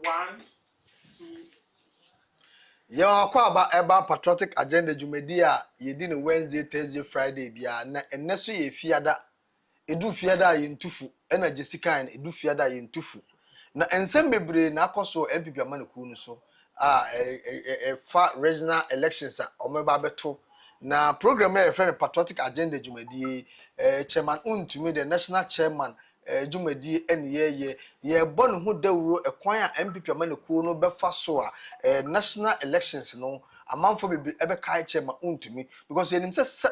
1, 2. Yo, kwa eba patriotic agenda jumedi a yedi ne Wednesday, Thursday, Friday bia na enneso ye fiada edu fiada ye ntufu ena Jessica edu fiada ye ntufu na ensem bebre na akoso MPP amaneku no so fa regional elections a omeba beto na program e friend patriotic agenda jumedi chairman WONTUMI the national chairman jumedi ene ye bon ho dawuro ekwan a MPP amaneku no befa so a national elections no amanfo bebre ebe kai chairman WONTUMI because yenim say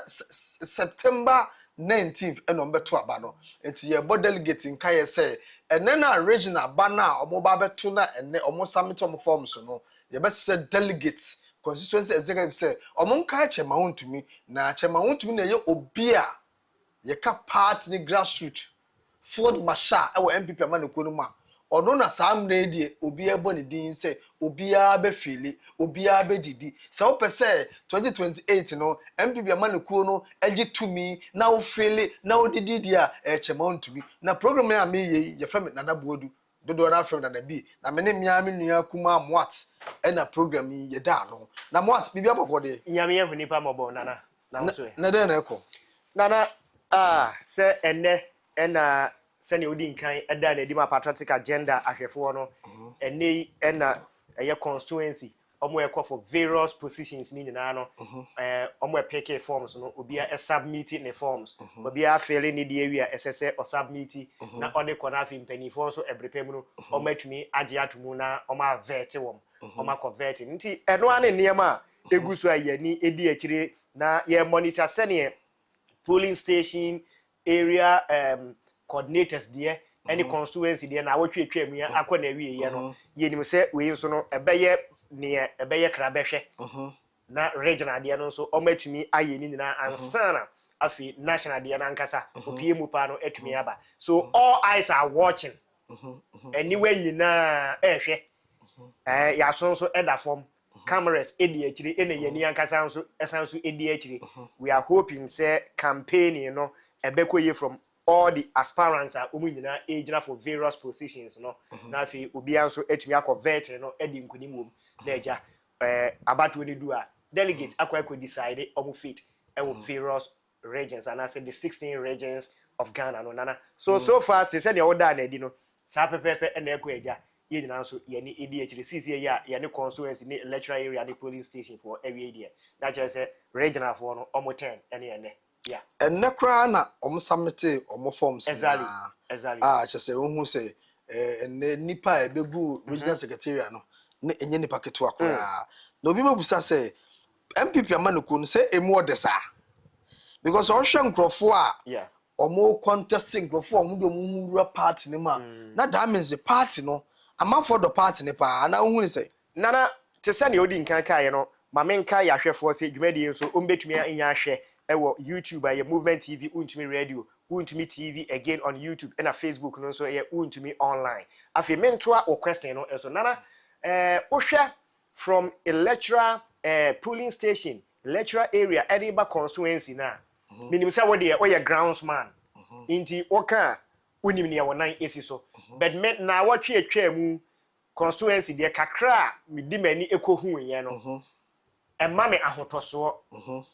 September 19th eno mbeto aba no enti ye delegate nka ye say ene na regional bana omo ba beto na ene omo summit omo forms no ye be say delegates constituency executive say omo nka chairman WONTUMI na chairman WONTUMI na ye obi a ye ka party ni grassroots Ford Masha ewo MPP amaneku no ma ono na sam na die obi ebo ne din say obi a be fili obi a be didi se wo pese 2028 no MPP amaneku no agi tumi na wo fili na wo didi dia chema WONTUMI na program na me ye frame na nabuodu dodo na frame na bi na me ne mia me nua kuma mwat na program ye da no na mwat bibia bobode Nyame ye hunipa mobo nana na so na de na eko nana se enne ena sani odi nkan eda na edima patriotic agenda ahwefo no enne ena eye constituency omo ekọ for various positions ni nyina no omo epeke forms no obi a submit ne forms obi a fill ni de wi a ss o submit na ode kona afi mpanifo so ebrepem no omo atumi age atomu na omo avert wom omo convert nti eno ane niam eguso ayani edi akire na ye monitor sane polling station area coordinators there any constituency there na wotwetwa mu ya akọ na wie ye no ye nim se we nso no ebeye krabehwe na regional there no so omatumi aye ni nyina ansana afi national there na nkasa opie mu pa no atumi aba so all eyes are watching anywhere nyina ehwe ya so eda form cameras edi akiri ene ye ni ankasa nso esanso edi akiri we are hoping say campaigning no ebekoye from all the aspirants are nyina ejina for various positions no na fi obi anso etumi akonvert no edi nkunimum na eja abato ni do a delegate akwa decide omo fate various regions and I said the 16 regions of Ghana no nana so far they said the order na edi no sa pepepe na ekwa eja ye nyina nso ye ni edi akiri sisi ye ni constituency ni electoral area ni polling station for every area that just say regional for no omo 10 ene yeah enne kra na submit forms exactly chese hu say enne nipa ebegu regional secretariat no na enye nipa keto akora na obi mebusa say MPP amaneku no say emu odesa because on hwe nkrofo a yeah contesting nkrofo omo do mu party ni ma na that means the party no amount for the party ni pa na hu ni say nana te se ne odi nkan kai no ma menka ya hwefo say dwumadi nso ombetumi anya hwe ewo YouTube aye Movement TV WONTUMI radio WONTUMI TV again on YouTube and Facebook no so aye WONTUMI online afi mentoa o question no so nana ohwe from electoral polling station electoral area Ediba constituency na minim say we dey oye groundsman inti oka unim ne wonan esi so but me na watwe atwa mu constituency de kakra mi di mani ekohu yen no emma me ahotoso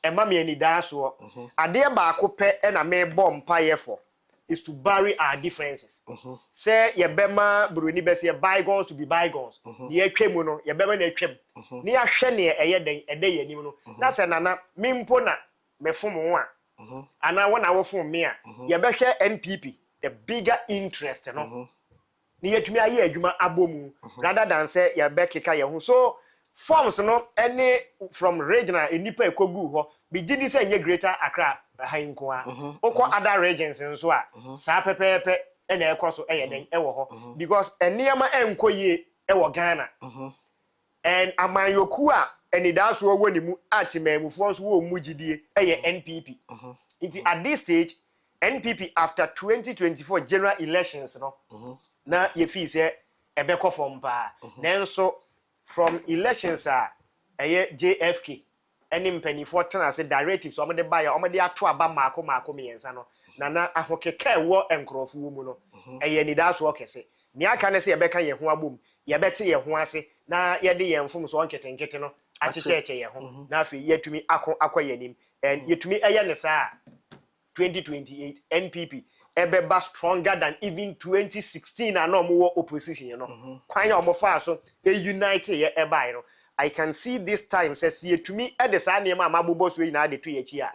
emma me anidaso ade ba akopɛ na me bom payefo is to bury our differences say ye bema broni be say bygones to be bygones ye atwam no ye bema na atwam ne ya hwɛ ne eye den ede ye nim no na sɛ nana mimpo na me fom wo a ana wona wo fom me a ye bɛhwɛ NPP the bigger interest no ne yetumi aye adwuma abomu rather than say ye bɛkeka ye ho so forms no any from regional enipa ekogu ho be gidi say nye greater Accra hainko a okọ other regions nso a sa pepepe na ekoso den ewo ho because eniema enkoye ewo Ghana and amanyoku a enidaso wo ni mu atimamufo nso wo mu gidie NPP at this stage NPP after 2024 general elections no na ye fi say ebekọ form pa nenso from elections JFK any mpanifo tena say directives so omede buy omede ato aba maako miensa no na ahokeka wo enkrofo wo mu no eye ni da so okese ni aka ne say ye beka ye ho abom ye beti ye ho ase na ye de ye mfom so nkete no achecheche ye ho na afi yetumi akoye nim and yetumi eye ne saa 2028 NPP ebeba stronger than even 2016 and no more opposition you know kwan ya omofa so e unite ye eba you know I can see this time says yetumi e de saa name amabobo so na de to ye chi a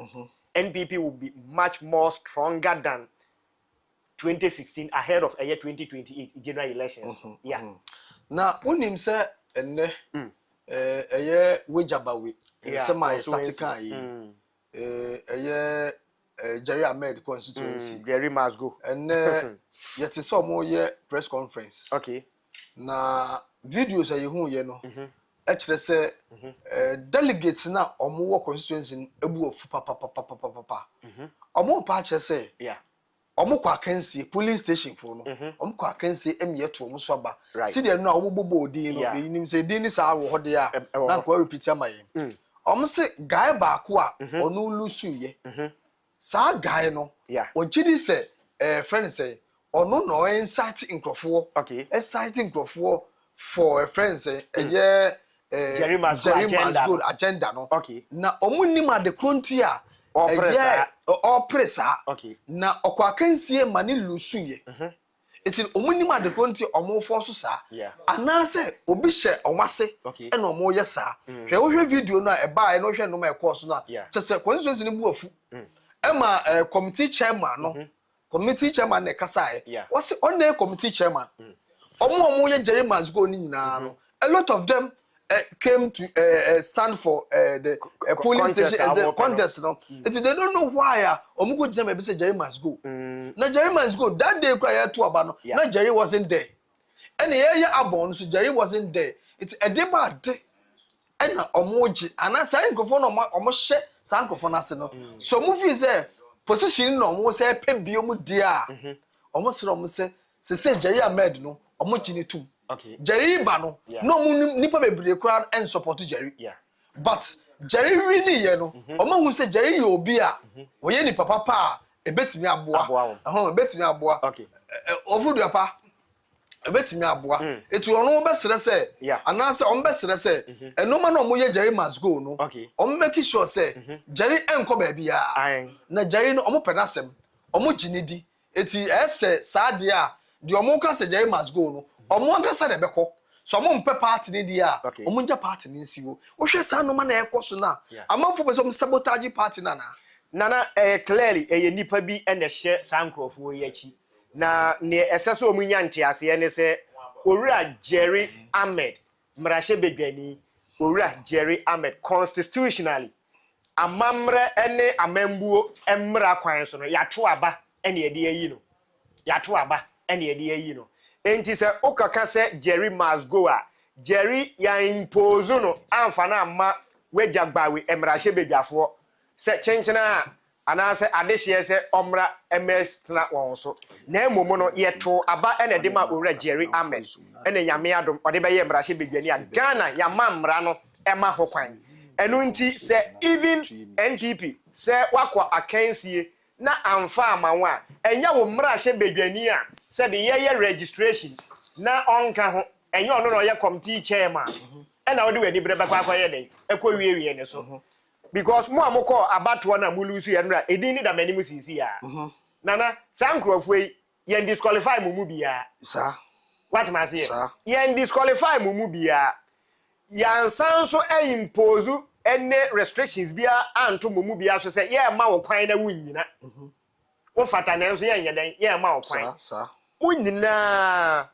NPP will be much more stronger than 2016 ahead of year 2028 general elections. Yeah. Na unim se enne eye wejabawe se my statica yi Jerry Ahmed constituency. Jerry must go. And yet is some more year press conference. Okay. Na videos are you ye no. Actually say delegates na omo constituency ebu of papa. Omo patch say yeah. Omo kwa kensi police station for no. Omo kwa kensi emye to omo so ba. See there no omo bobo odi no. Be nim say din sa wo hode a na kwa repeat amaye. Omo say guy ba ko a onu lusu ye. Sa guy no ogidi say friend say ono no insight nkrofo okay insight nkrofo for a friend say Jerry must go agenda no okay na omunima de kronti a opresa okay na okwa kansie mani lusu ye etin omunima de kronti omo force sa ana say obi hye omase e na omo ye sa hwe wo hwe video no e ba e no hwe no ma e course no se constituency ni bu afu Emma committee chairman no committee chairman ne kasa what's on the committee chairman omo ye Jerry must go ni nyina no a lot of them came to stand for the polling station as a contest no they don't know why omo go jam be say Jerry must go na Jerry must go that day cry to aba no na Jerry wasn't there and ye abon so Jerry wasn't there it's a day bad and omoji ana say nkofo no omo hye san nkofo na se no so movie say position no omo say pe bio mu dia omo sere omo say Jerry Ahmed no omo chini tum okay Jerry ba no no mu nipa bebre kura en support Jerry but Jerry really ye no omo hu say Jerry ye obi a wo ye ni papa pa e betimi aboa betimi aboa okay ovudu apa ebetimi aboa etu ono be sere se ana se on be sere se enoma na omo ye Jerry must go no on make sure say Jerry enko ba bia na Jerry no omo penasem omo ginidi eti ese saade a de omo ka se Jerry must go no omo anga sa de beko so omo mpe party ni dia omo nja party ni nsiwo wo hwe sa no ma na ekoso na amamfo be so sabotage party na clearly ye nipa bi ene hye sankrofo ye chi na ne eseso omunya ntiase ne se owura Jerry Ahmed mrahye bedwani owura Jerry Ahmed constitutionally amamre ene amambuo emra kwan so no yato aba ene ye de yi no yato aba ene ye de yi no enti se okaka se Jerry must go a Jerry ya impose no amfa na amma wejagbawe emrahye bedwafo se chenchena anase adehye se omra emestra won so na emomo no yeto aba ene de ma owura Jerry Ahmed ene nyame adom ode be ye mrahye bedwani a Ghana ya mamra no ema ho kwan enu nti se even NPP se wakwa akansie na amfa amanwa enya wo mrahye bedwani a se be ye registration na onka ho enya ono no ye committee chairman ena ode wani breba kwa ye den ekwowie ne so because mo amoko abato na mulusu ye nra edin ni da manimu sisi ya nana sankrofo ye disqualify mu bia sa what ma say ye disqualify mu bia ya sanso impose ene restrictions bia anto mu bia so say ye ma wo kwan na wunyina wo fata na nso ye nyeden ye ma wo kwan sa wunyina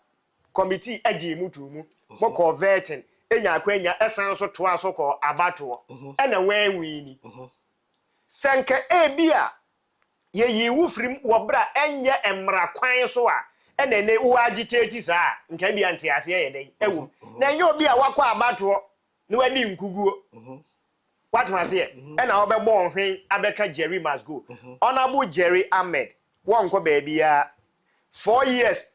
committee agi mutumu mo converting enya akwanya esanso to aso ko abato ena wanwini sanka ebia ye yiwu frim wobra enye emra kwan so a ena ne wo agitate sa nka bia ntiase ye den ewu na enye obi a wakwa abato ne wadi nkuguo what must say ena obegbo ohwen abeka Jerry must go honorable Jerry Ahmed wonko ba bia 4 years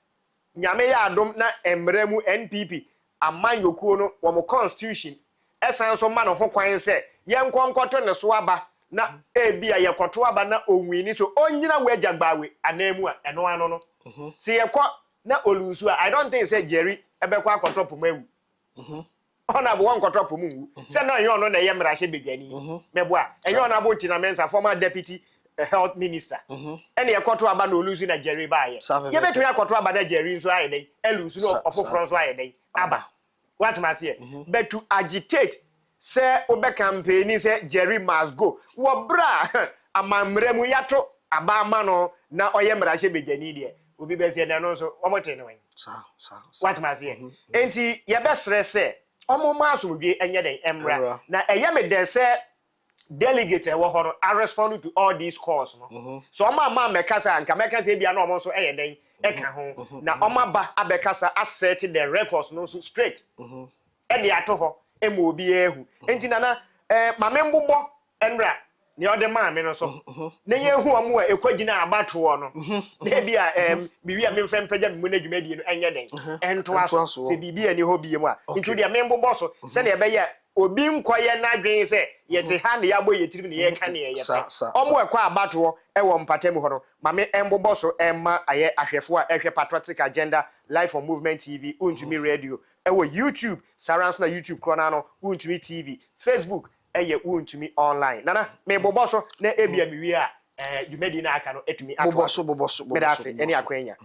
nyame ya adom na emremu NPP amman yokuo no wo constitution esan so ma no ho kwan se ye nkonkoto ne so aba na ebia ye koto aba na onwini so onyina we jagbawe anamu a eno ano no se ye ko na olusu I don't think say Jerry ebekwa akotop mawu ona bo nkotop mu say na yon no na ye mrahye bedwani mebo a enyo na bo tina mensa former deputy health minister ene ekoto aba na olusu na Jerry ba ye ye betu akoto aba na Jerry nso aye den elusu no ofofro nso aye den aba what must here but to agitate say obe campaign say Jerry must go wo bra amamremu yato aba ama no na oye mrahye bedwani de obi be say na no so omote ne wen what must here enti ye be stress omo ma asomdwe enye den emra na eye me den say delegate wo horo are respond to all these calls no so omo ama mekasa anka mekasa bia na omo so eye den eka ho na omo ba abekasa asset the records no so straight e de ato ho ema obi ehu enti na mame mbobọ enra ne ode ma me no so na ye hu omo a ekwagina abato no na bia biwi a memfem pagya me na dwumadi no enye den ento aso se bibia ni ho bie mu a enti de me mbobọ so se na ebe obi nkoye na dwen se yete ha na yabo yetirim ne ye ka ne ye omo ekwa abato ewo mpatem ho no mame embobọ so emma aye ahwefo a ehwe Patriotic Agenda live on Movement TV Wontumi Radio ewo YouTube Sarans na YouTube krona no Wontumi TV Facebook eye Wontumi online nana me bobọ so na ebia miwi a dwumadi na aka no etumi ato bobọ so medase eni akwanya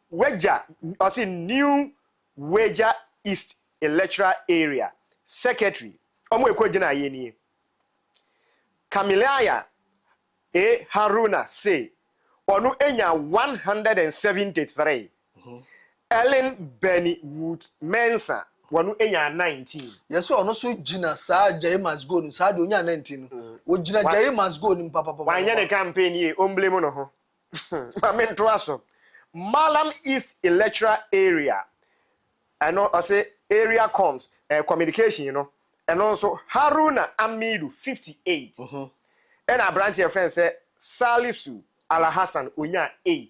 Weja osi New Weja East Electoral Area Secretary omo ekwagina ye ni Kamilaya Haruna say onu enya 173 Ellen Benny Wood Mensa wonu enya 19 yes ono so gina sa Jerry must go no sa de onya 19 no wo gina Jerry must go ni papa wanya ne campaign ye omblem no ho mamento aso Malam East Electoral Area ano ase area comes communication you know and also Haruna Amidu 58 and a branch your friend say Salisu Alhassan onya 8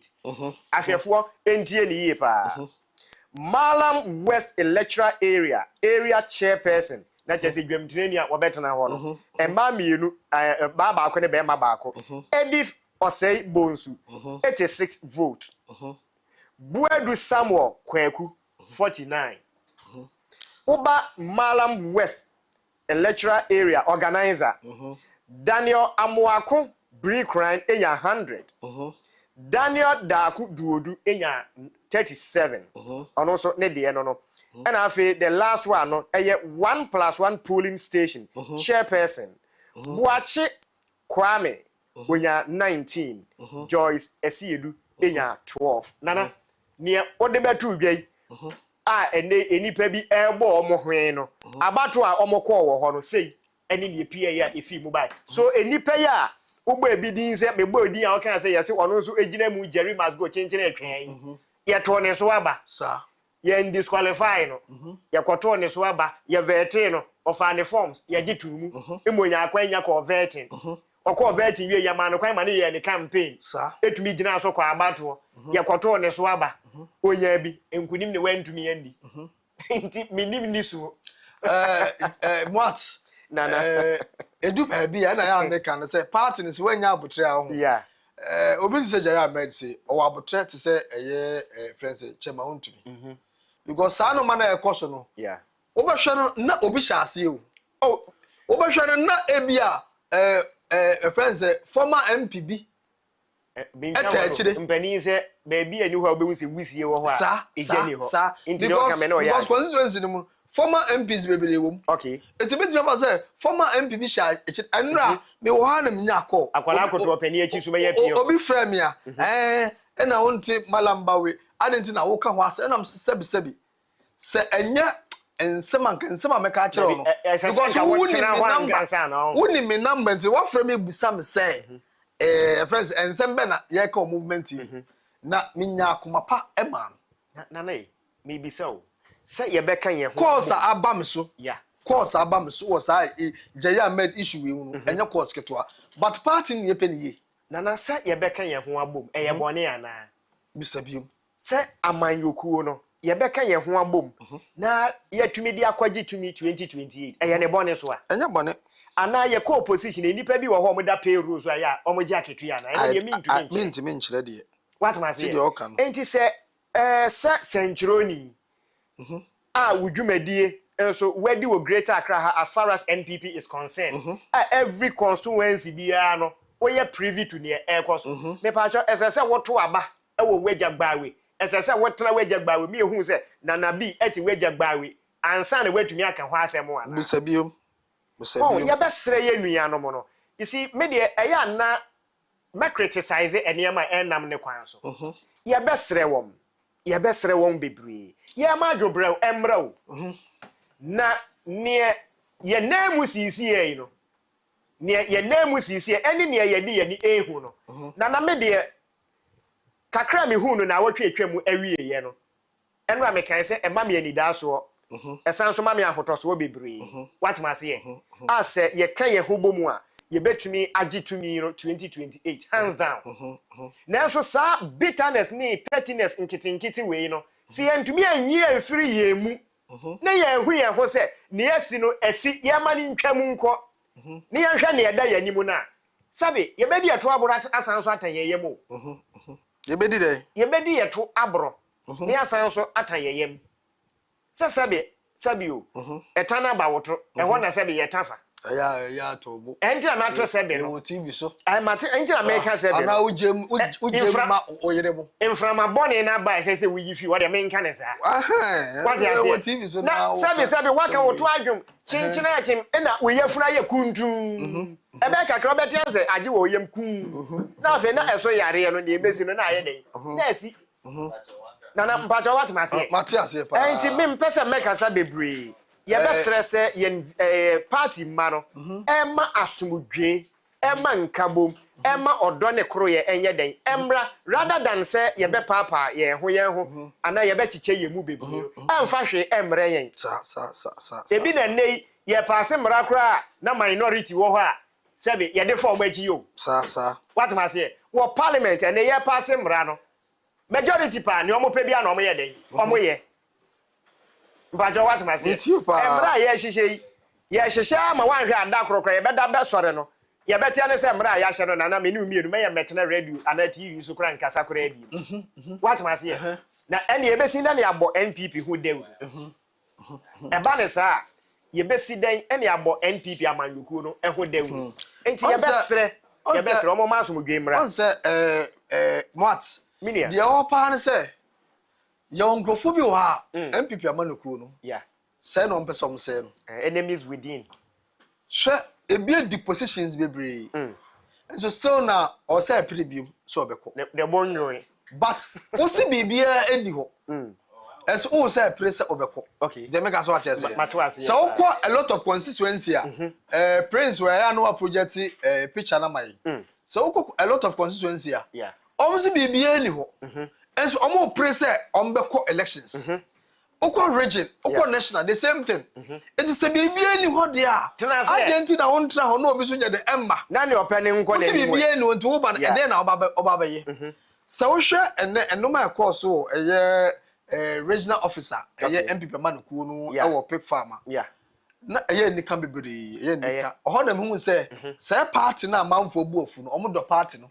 ahwefo entie ni ye pa Malam West Electoral Area chairperson na chese dwamtireni a wobetena ho no emma mienu baba akọ ne be ma ba akọ Edith Osei Bonsu 86 vote Buedu Samuel Kwaku 49 Uba Malam West Electoral Area organizer Daniel Amuaku Brickline enya 100 Daniel Daku Duodu enya 37 and also ne de no and afi the last one no 1+1 polling station chairperson Buachi Kwame onya 19 Joyce Esiedu enya 12 nana ne odebetu dwai enipa bi ebo omo hwen no abato a omokọ wo ho no sei eni ne pia ya efi mu bai so enipa ya ugbo ebidin se megbo odin a okan se yesi ono nso egina mu Jerry must go chenchen etwen ye to ne so aba sa ye disqualify no ye kwoto ne so aba ye vete no ofa ne forms ye gitu mu emonya akwanya ko vete okọ vete wie ye ma no kwan ma ne ye ne campaign sa etumi gina so kwa abato ye kwoto ne so aba onya bi enkunim ne wantumi yandi nti minim ni so what nana edu ba bi na ya make kan say party ni se wanya abotre a ho yeah obi se Jerry Ahmed say o abotre te say eye friends chema wontumi because sa no man e koso no yeah obehwe no na obi sha ase o obehwe no na ebia friends former MPB mpani se baby ani ho obewu se wisie wo ho a ejeni ho inti no kame no ya because constituency ni mu former MPs bebere wom okay etibeti me say former MPB sha enra me wo ha na menya akọ akwala akoto pani achi so meya pio obi frame ya na wonte malambawe adenti na wo ka ho ase na msebi se enya ensema meka a kire no because woni me number nti wo frame ebusa me say friends ensembe na ye ka movement na menya akoma pa ema na me bi so say ye beka ye ho course abam so yeah course abam so was Jerry Ahmed issue we no enya course ketwa but party ni ye peniye na say ye beka ye ho abom eye bone ana bisabium say amanyokuo no ye beka ye ho abom na ye tumi di akwaji tumi 2028 eye ne bone so a enya bone ana ye ko opposition enipa bi wo ho mo da payroll so ya o mo ji aketu ya na ye mi ntumi nchire de what man say enti say Centuroni. Wudwumadie so where do Greater Accra as far as NPP is concerned. Every constituency biara no we privy to near air course. Me pacho as I say what to aba e wo wejagbawe. As I say what tra wejagbawe me hu say na bi eti wejagbawe ansa na watumi aka ho asem ana. Busabiom. Oh, ya besre ye nuanom no. You see me de eya na me criticize enema enam ne kwan so. Ya besre wom. Ya besre wom bebre. Ya ma dwobrɛw emraw. Na ne ye namu sisi e no. Ne ye namu sisi ene ne ye de ye ni ehu no. Na me de kakra me hu no na wotwe atwam awie ye no. Enra me kan se ema me ani da so. Esan so ma me ahotoso bebre. What ma se ye? Ase ye kan ye hobomu a ye betumi agitumi no 2028 hands down. Na so sa bitterness ni pettiness nkitinkiti we no. Si entumi anyi afiri ye mu. Na ye hu ye ho se ne asi no asi ye ma ni ntwam nko. Ne ye hwe ne ye da ye nimu na. Sabe ye bedi eto aboro asan so atan ye yem o. Ye bedi dey. Ye bedi eto aboro. Ne asan so atan ye yem. Sabe o. Etana ba woto. E ho na sabe ye tafa. Ya tobo. Enti na matro sebe no. Wo TV so. Ai mate enti na make sebe. Ana ujem ma oyeremo. Inframa bone na ba say we yifi what dey menka ne sa. What dey Wo TV so na. Sabe waka woto adwum. Chinchina achim na we yafura ye kuntum. Ebe kakra obeti anse age wo yem kun. Na afa na eso yare no de ebesi no na aye den. Na asi. Na mpacho what ma say. Matias pa. Enti me mpese make asa bebre. Ye be stress ye party ma no ema asumdwe ema nkabom ema odo ne kro ye enye den emra rather than say ye be papa ye ho ana ye be chiche ye mu bebu emfa hwe emre yen sa ebi na nei ye pass mra kra na minority wo ho a sebe ye de form aji yo sa what ma say wo parliament and ye pass mra no majority pa ni omo pe bia na omo ye den omo ye Bajo what ma say emra ye hihye ye hihye ma wanhwe ada krokro ye beda be sore no ye betia ne se emra ya hye no na me ni umienu me ye metena radio ana TV so kra nkasa kra adi what ma say na ene ye besi na abo NPP hu dew e ba ne sa ye besi den ene abo NPP amanluku no e hu dew enti ye besre omo ma so modwe emra on say what minia de o pa ne say young grofo bi wa MPP amanuku no yeah say no person say no enemies within sure e be the positions bebre and so still na o say prebium so obeko the bonyoe but o si bibia edi ho as o say press obeko okay je make us what say so a lot of constituency prince where ya no project picture na mai so a lot of constituency yeah o si bibia eni ho and so omo pray say ombeko elections oko region oko national the same thing it is a bibia ni ho de a agenti na won tra ho na obi so nya de emma na ne opene nko na ni bibia ni won to wo ba na de na oba ye so wo hwe eno ma course so regional officer MPP manuku no e wo pick farmer na ni kan bebere ni kan ho na hu say say party na manfo bu ofu no omo do party no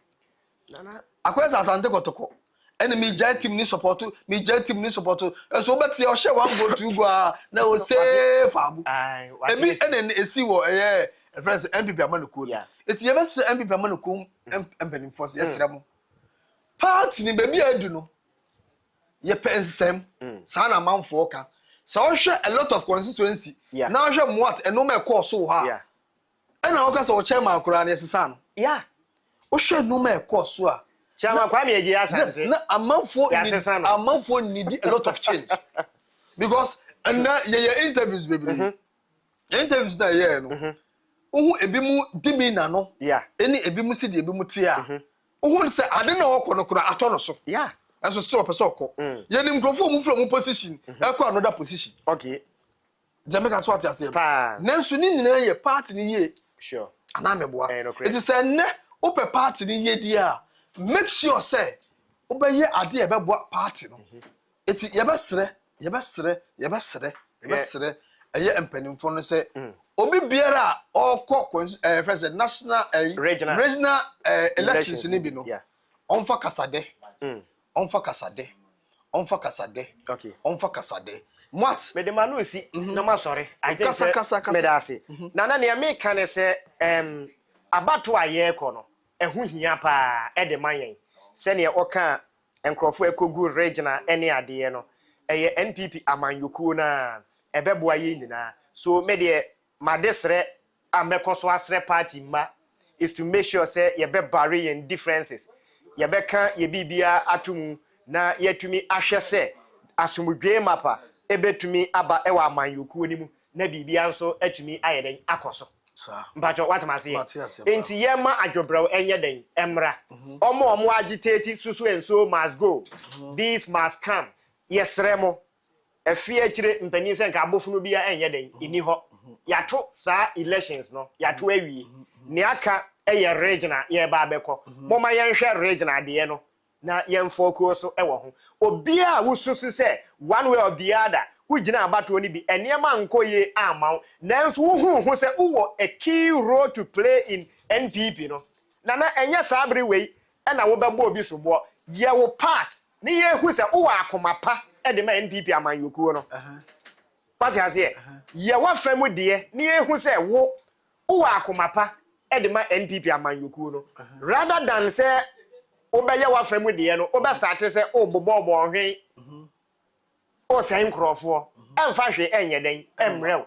na akwesa asante kotoko enemy giant team ni support so bet you share one go to go na o say fabu ebi enen esi wo friends MPP amanuku it ye best MPP amanuku empany force yesrem party ni baby adu no ye pensem sa na manfo ka so hwe a lot of constituency na hwe what eno me course so ha ena o ka so chairman kura na yesesa no o hwe no me course so a Chama kwa meji ya sanse. Na amanfo need a lot of change. Because na ye interviews baby. Interviews na ye no. Ohu ebi mu dimi na no. Eni ebi mu si de ebi mu tie a. Ohu se ade na okonokora atono so. Enso still person okọ. Ye ni mkrofo mu from position, e kwa another position. Okay. Jamaica swat ya say. Nanso ni nyina ye party ni ye. Sure. Ana meboa. It is say ne ope party ni ye di a. Make sure say obeye ade e bebo party no eti ye besre eye empanimfo no say obi biara okọ president national regional elections ni bi no onfa kasade onfa kasade okay onfa kasade what me de manu si na ma sorry I think kasa me da se na na ne me kan se abato aye ko no ehu hia pa e de mayen se ne oka enkrofo ekogu regional ene ade no eye NPP amanyoku na ebeboa ye nyina so me de madesre amekoso asre party ma is to make sure say ye be bury in differences ye be kan ye bibia atum na yetumi ahwe se asumudwe mapa ebetumi aba ewa amanyoku ni mu na bibia nso atumi ayeden akoso mpacho what ma say enti ye ma adwobraw enye den emra omo agitate susu enso must go this must come yesremo efie kire mpani se nka abofunu bia enye den ini ho yato sa elections no yato awie ne aka eye regional ye ba beko moma yenhwe regional de no na yemfoko so ewo ho obia wususu se one way or the other wugina abato ni bi enema nkoye amaw nanso wuhu se uwo a key role to play in NPP no na enye sabre we na wo bebo obi sobo ye wo part ni ye hu se uwo akomapa e de ma NPP amanyokuo no party has here ye wa famu de ni ye hu se wo uwo akomapa e de ma NPP amanyokuo no rather than say obeye wa famu de no obe start say obobo ohwe o sai nkrofo emfa hwe enye den emrew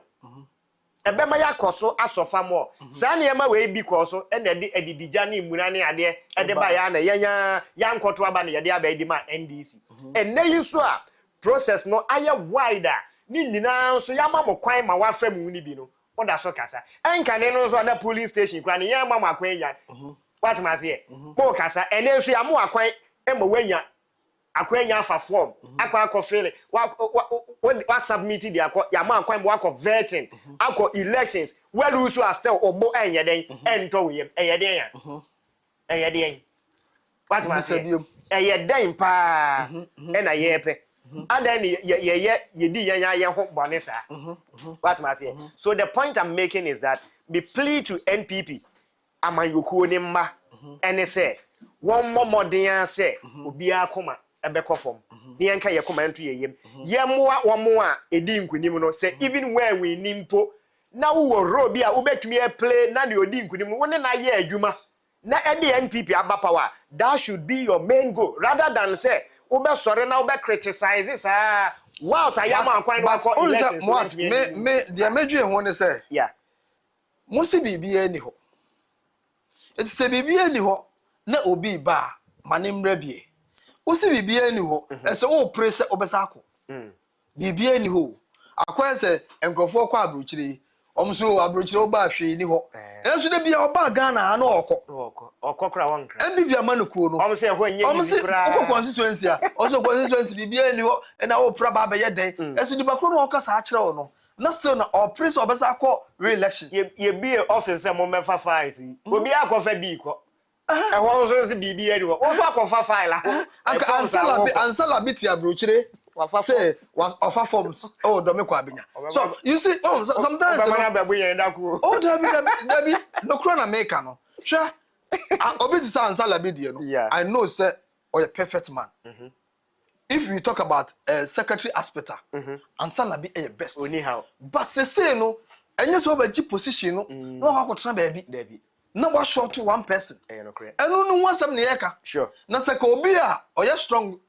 ebema yakoso asofa mo sa ne ema we bi koso ene de edidija ne imuna ne ade ede ba ya na yanya yankoto aba ne yede aba edi ma NDC enne yiso a process no aye wider ni nyina so yama mo kwan ma wa fam ni bi no oda so kasa enkane no so na police station kwa ne yama ma kwan ya what ma say ko kasa ene so yama akwan ema wanya akwenya afa form akwa akofele wa submit the akwa yama akwan mo akọ vetting akọ elections where you so are still obo enye den ento we eye den what ma say eye den pa e na yepe and then ye di ye ho bone sa what ma say so the point I'm making is that be plea to NPP amanyokuo ni mma ene say one more modern say obi akoma ebeko fom ni enka ye koma nto yeyem yemoa womoa edi nkunim no say even when we nimpo na wo ro bi a ubetumi e play na ne odi nkunim wo ne na ye adwuma na edi NPP aba power that should be your main goal rather than say ube sore na ube criticize sa wow sa yama akwan no ko elections me dia medwe ho ne say yeah musi bibia ni ho eti se bibia ni ho na obi ba manemra bie usi bibia ni ho ese o prese obesa akọ bibia ni ho akwa ese enkrofo kwa abrochire omso abrochire oba ahwe ni ho enso de bia oba Ghana na okọ kra wankra MBB amanukuo no omse ho enye ni kra okọ constituency a oso constituency bibia ni ho na o pra ba be ye den enso di bakro no okasa akire wo no na still na o prese obesa akọ re-election ye be office mo mefa files obi akọfa bi ko ehwo nso nsi bibi eri wo so akofa file ansala biti abrochire say was offer forms oh do me kwa benya so you see sometimes oh dabi no kro na make no hwe obi ti say ansala bidie no I know say oh a perfect man if we talk about secretary aspect ansala bi e best anyhow but say no enye so ba ji position no no akotena baby na wa short to one person enu nu wasam ne yeka sure na saka obi a oye strong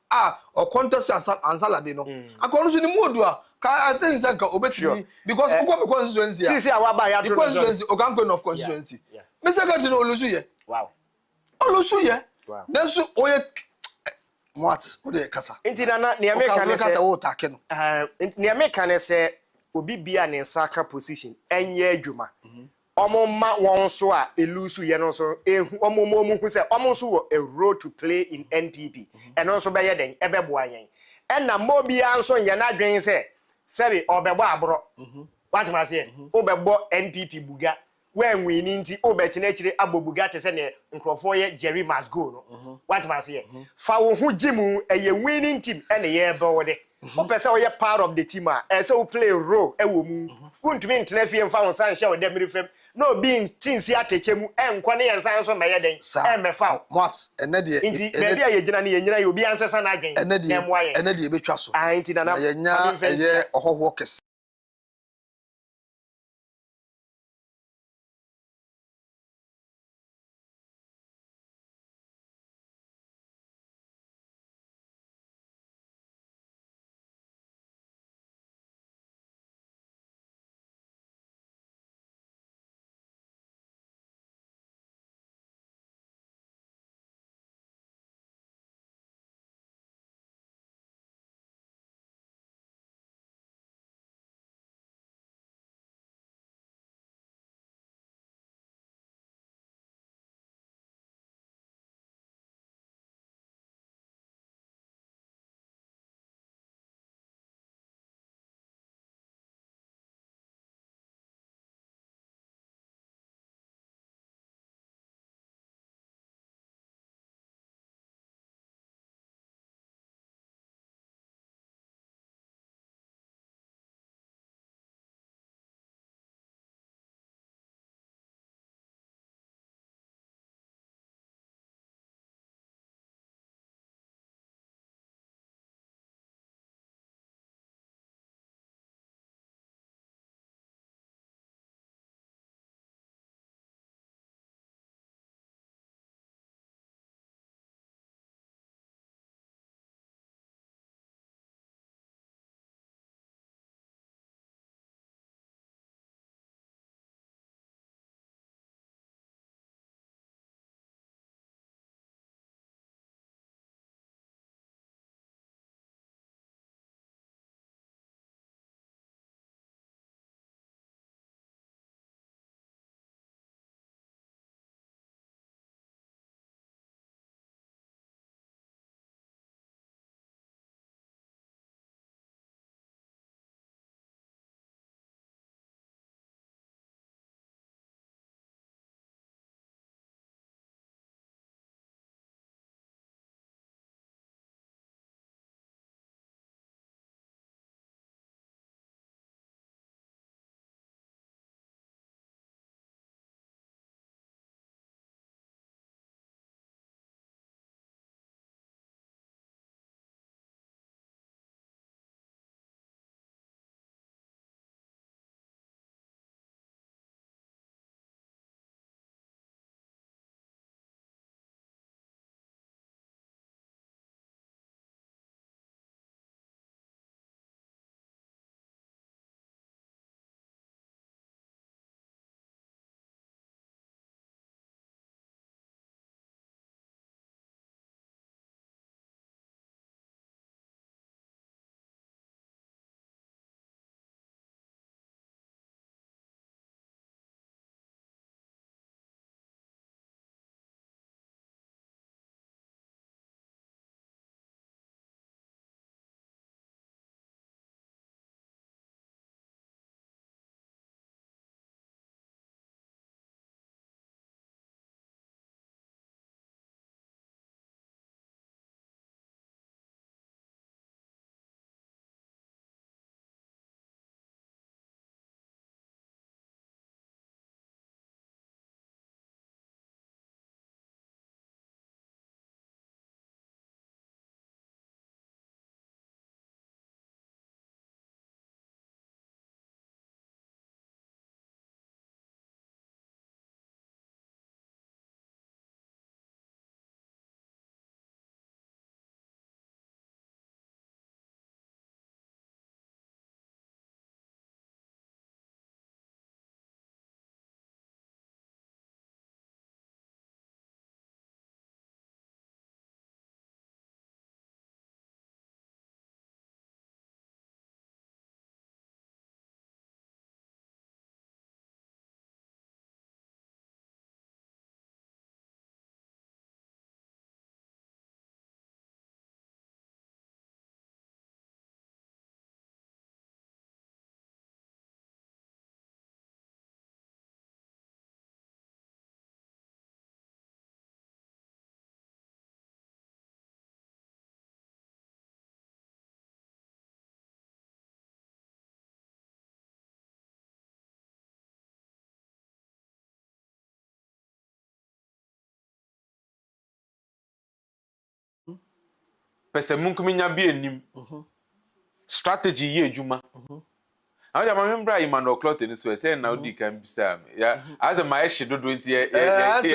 o contest ansala bi no akonu so ni modu a I think saka obetimi because ukwa constituency a see our ba ya to constituency o kan of constituency me secretary no olusu ye wow olusu ye then so oye what dey kasa enti na ne me kan say wo take no ne me kan say obi bia ne saka position enye adwuma omomma won so a elusu ye no so omomo hu se omonso wo a role to play in NPP eno so be ye den ebebo ayen na mobi anso ye na dwen se sebi obebo abro what ma say obebo NPP buga when we nti obeti na kire abobuga te se ne nkrofo ye Jerry must go no what ma say fa wo hu gimu eye winning team ene ye be wo de o pese o ye part of the team a say o play role e wo mu wontumi ntena fie mfa won san hye o dem refem no being tinsi atechemu enkwa ne yensan so meye den mefa what ene de inti baby a yegyina ne yenyina ye obi ansesa na adwen na moaye ene de betwa so inti na yenya eye ohoho kese pese munkuminya bi enim strategy ye adwuma I am remember Emmanuel Cloth in so say now di can be sam. Yeah, as a my she do 20 because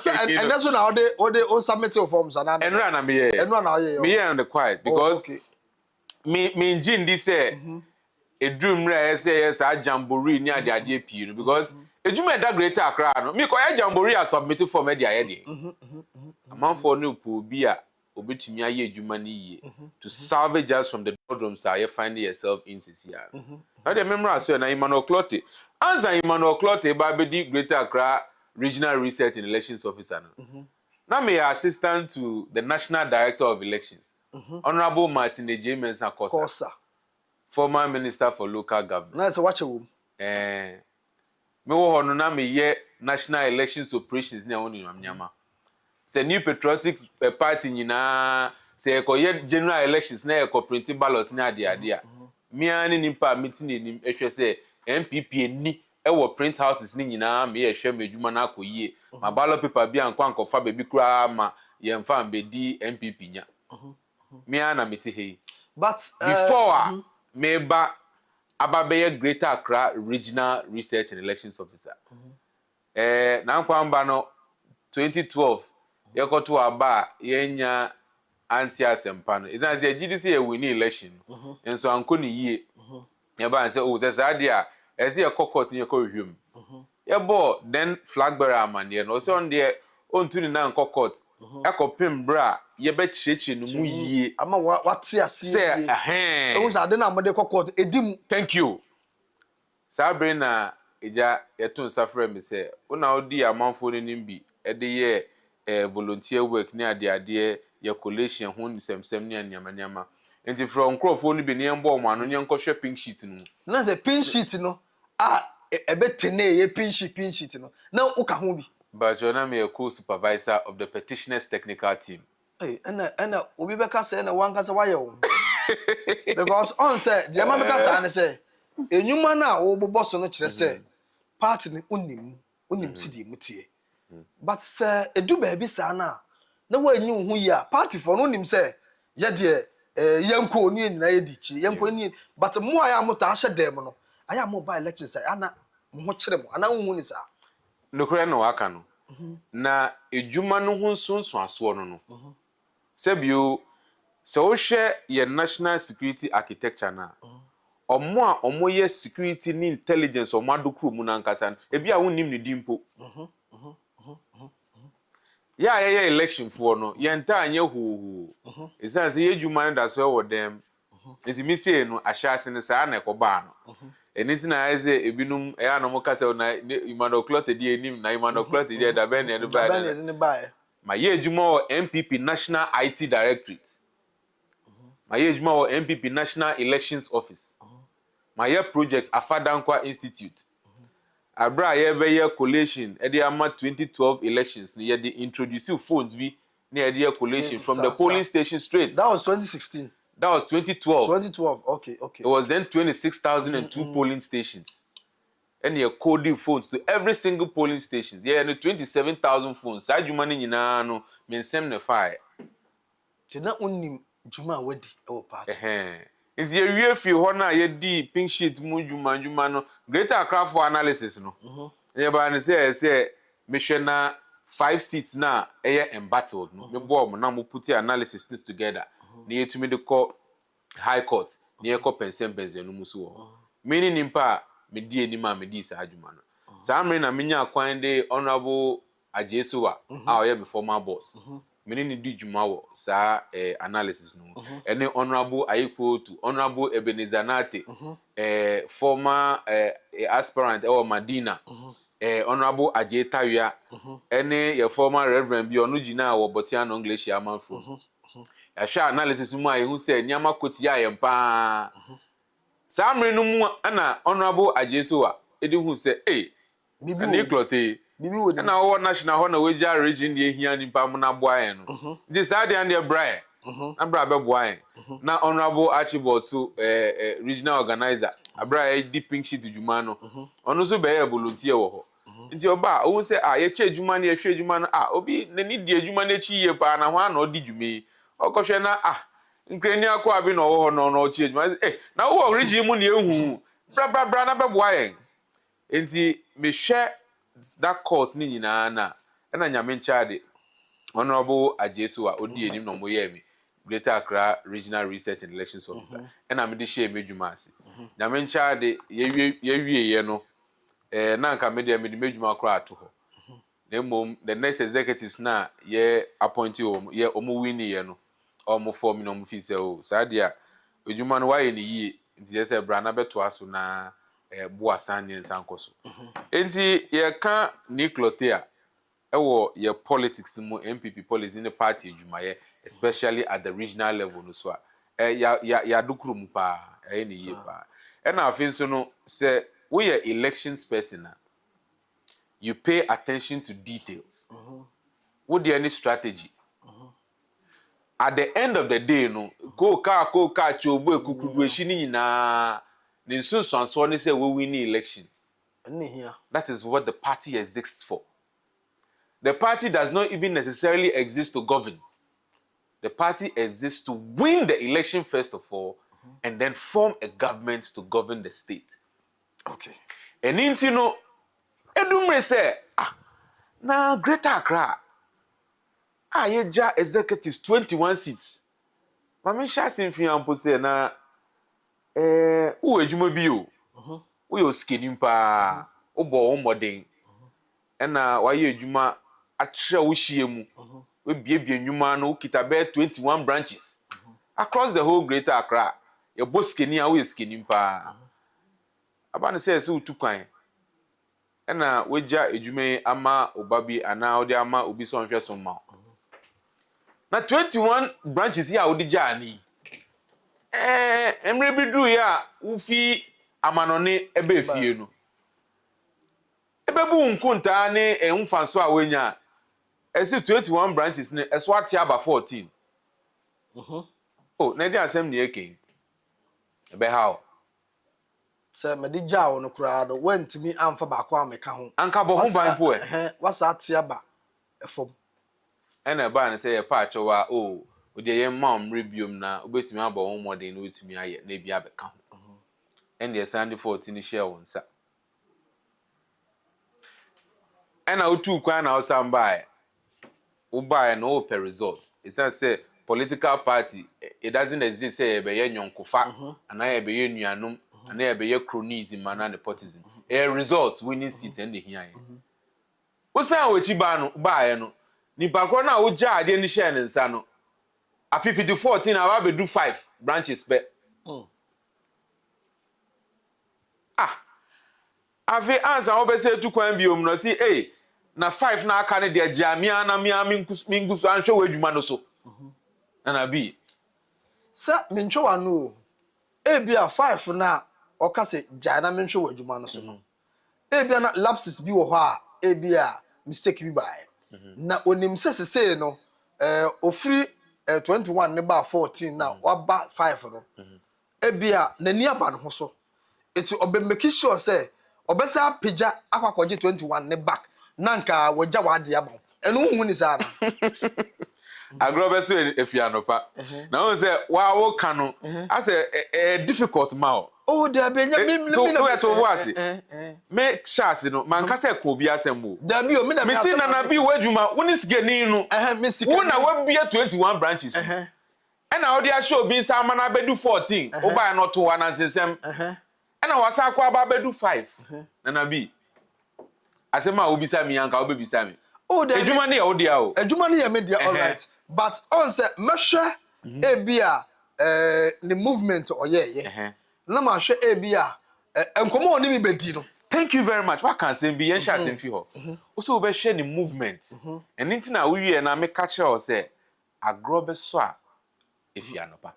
and that's now they submit forms and run me here. And run here. Me here on the quiet because me engine this say a dream rare say yes a jamboree near the idea pii because ejuma that greater Accra no me ko jamboree a submit for media here. Amount for new pool be a obetumi aye ejuma ni ye to salvage us from the doldrums you find yourself in CCR. Now the memory as well na Emmanuel Cloth. As Emmanuel Cloth ba be Greater Accra Regional Research and Elections Officer no. Now me assistant to the National Director of Elections. Honorable Martin J. Mensah Kosa. Former Minister for Local Government. Na say watch you. Me wo hono na me ye National Elections Operations na wonu nyama. Say new Patriotic party nyina say ekoye general elections na ekoprint ballot na ade a me ani nimpa meeting enim ehwe say MPP ni ewo print houses ni nyina me ehwe medwuma na akoyie ma ballot paper bi ankofa ba bi kura ma ye mfa mbedi MPP nya me ana meti he But before me ba ababeye Greater Accra Regional Research and Elections Officer na nkwamba no 2012 yekoto aba yenya anti-asempa no izan say GDC e win election enso anko ni yie ye ba say o say saade a ese ye kokot ni yekohwem ye bo then flag bearer amane no so on de ontu ni na kokot ekopem bra ye be chirechi no mu yie ama wate ase say ehun sa de na amade kokot edim. Thank you sabre na eja yetun safre me say una odi amanfo ni nimbi e de ye volunteer work ni ade ya collation ho semsem ni anyama enti from crofo ni be ni embo mo anu ni enkohwe pink sheet no Na the pink sheet no ebetene ye pink sheet no na uka ho bi but you na me co-supervisor of the petitioners technical team and obi beka say na wan kasa waye wo because on say the man beka say na say enyuma na wo bobo so no kire say party ni onim tidi mutie but say edu ba bi sa na wanyi hu ya party for no nim say ye de yanko ni nyina ye dichi yanko ni but mo aya moto ahye dem no aya mo ba election say ana mo kire mo ana hu ni sa nokure no waka no na ejuma no hu sunsun aso no sebio se wo hwe ye national security architecture na omo ye security ni intelligence omo adokuru mu na nkasa ebi a wonim ni dimpo ya election for no ye nta anye huhu isanse ye juma da so wo dem enti misie no ahyase ne sa na ekoba no eniti na eze ebinum ya no mokase na Emmanuel Cloth di enim na Emmanuel Cloth di da ben ne ba ma ye juma o MPP National IT Directorate ma ye juma o MPP National Elections Office ma ye projects Afadankwa Institute abra ye be ye collation e dey ama 2012 elections ni ye dey introduce phones bi na ye dey collation from the polling station straight. That was 2016. That was 2012. 2012. Okay. It was then 26,002 polling stations. And you coding phones to every single polling stations. Yeah, and 27,000 phones. Sa juma ni nyina no mensem ne fire. Ti na onim juma wadi e wo party. Nti ye wie fi ho na ye di pink sheet mu juma no Greater Accra for analysis no. Ye ba ne say me hwe na 5 seats na embattled no. Me bo mo na mo put analysis together. Na ye tumi de call high court na ye call pension no muso wo. Meni nimpa me di enima me di sa adwuma no. Sa amre na menya akwan de honorable Ajesuwa a oye be former boss. Meni ni di dwuma wo sa analysis no. Ene honorable Ayiko to honorable Ebenezer Nate former aspirant or Madina honorable Ajetawia ene your former reverend bi onu gina wo Botian English amanfo. Ya sha analysis mu a ehu say nyama koti ya yempa sa amre no mu ana honorable Ajesuwa edi hu say bibi ni klote bibi wodi na wo national ho na weja region de ehia nimpa mu na boa en no di sa de ande brae na bra be boa en na honorable Archibald to regional organizer abra di pink sheet djuma no onu so be volunteer wo ho nti oba o say ye che djuma na ye hwe djuma no obi na ni di djuma na chi ye pa na ho na odi djume okohwe na nkrani akọ abi na owo no no chi adwuma na wo origi mu ne ehu bra na beboa yen enti me hwe that course ni nyina na nyame nchade honorable ajesu a odi enim no moye mi Greater Accra Regional Research and Elections Officer me de share medwuma ase nyame nchade ye no na nka me de medwuma akra ato ho na mom the next executives na ye appointee ye omo wini ye no omo form no omo fi se o sadia edwuma no waye ni yi nti ye se bra na beto aso na bo asan ne nsankoso enti ye ka niklotea ewo ye politics mu MPP policy in the party edwuma especially at the regional level no so ya dukuru mu pa ni ye pa na afin so no se we are elections person you pay attention to details. What do any strategy? At the end of the day, no, go car, chobo, kukudueshini na ninsun swanswani say we win the election. That is what the party exists for. The party does not even necessarily exist to govern. The party exists to win the election first of all, and then form a government to govern the state. Okay. And you know, Edumre say, na Greater Accra, yeja executives 21 seats. Mami sha simfi ampo say na, wo edwuma bi o, wo yo skenim pa, wo bo wo modern, na wa ye edwuma atre wo hyiemu, we biebie nwuma no kita be 21 branches across the whole Greater Accra. Ye bo skeni a wo skenim pa. Abane say se utukwan. Na weja edwume ama obabi ana odi ama obi so nhwe so ma na 21 branches ya odi jani emre bidu ya ufi amanone ebe fie no ebebu nkunta ne enfanso a wenya esi 21 branches ne eso ate aba 14 oh na di asem ne eken ebe how se me di jawo no kura do wantimi amfa ba kwa meka ho anka bo ho ban po wasa atia ba efom ena ba ne se ye pa achowa o odi ye mam rebiom na obetumi abo ho modern na otumi aye na bia be ka ho ena ye sand 14 share wonsa ena otu kwa na osamba wo buy no per results it say political party it doesn't exist say be ye nyonkofa ana ye be ye nuanom and there be your chronism and nepotism. A results winning seats and the here. What's that which you buy no? Ni bakona uja ade ni share nsa no. A 50 to 14 I will do 5 branches be. Ave answer obese tu kwan biom no si na 5 na aka ne de jamia na mingusu anhwe wadwuma no so. Na bi. Sa menchwa no. Ebia 5 na okase jana menhwe wadwuma no so no. Ebia na lapses bi wo ho a ebia mistake bi bae. Na onim sesese no ofri 21 ne ba 14 na waba 5 no. Ebia nani aba no ho so. Eti obemeki sure say obesa pija akwakoje 21 ne back nanka wagya wade aba. Eno hu ni sa na. Agrobeso efianopa. Na won say wa wo kanu as a difficult mouth. Oh there be nya me to wase. Me chance no man ka say ko bi asembo. There be o me me si na bi wadwuma woni sigani no. Me sigani. Wona wa bia 21 branches. Ena odi a show bi nsa mana bedu 14. O ba no to wa na nsensem. Ena wasa akwa ba bedu 5. Na bi. Asema obisa mi anka obebisa mi. Oh there. Ejuma ne ya odi a o. Ejuma ne ya me dia all right. But on say mehwe ebia the movement oyeye. Na ma hwe ebia enkomo oni mi bedi no. Thank you very much. What can say be yen sha sem fi ho. Also be share the movement. And nti na we wie na me ka kire say agrobe so a efianopa.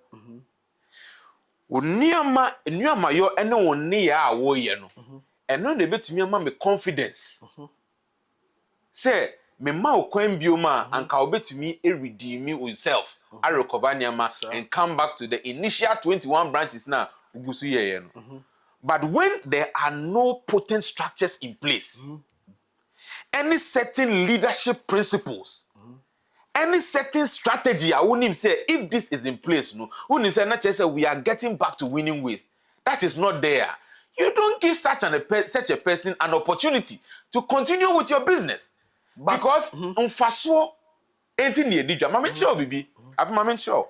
Oniama yo ene woni ya a wo ye no. Eno na betumi ama me confidence. Say me ma okwan bioma anka obetumi redeem yourself I recover niama and come back to the initial 21 branches na ugusu ye no. But when there are no potent structures in place, any certain leadership principles, any certain strategy I wouldn't say if this is in place, no, wouldn't say not just say we are getting back to winning ways. That is not there. You don't give such a person an opportunity to continue with your business. Because unfaso ain't in the edija. Mama show bibi. I've mama show.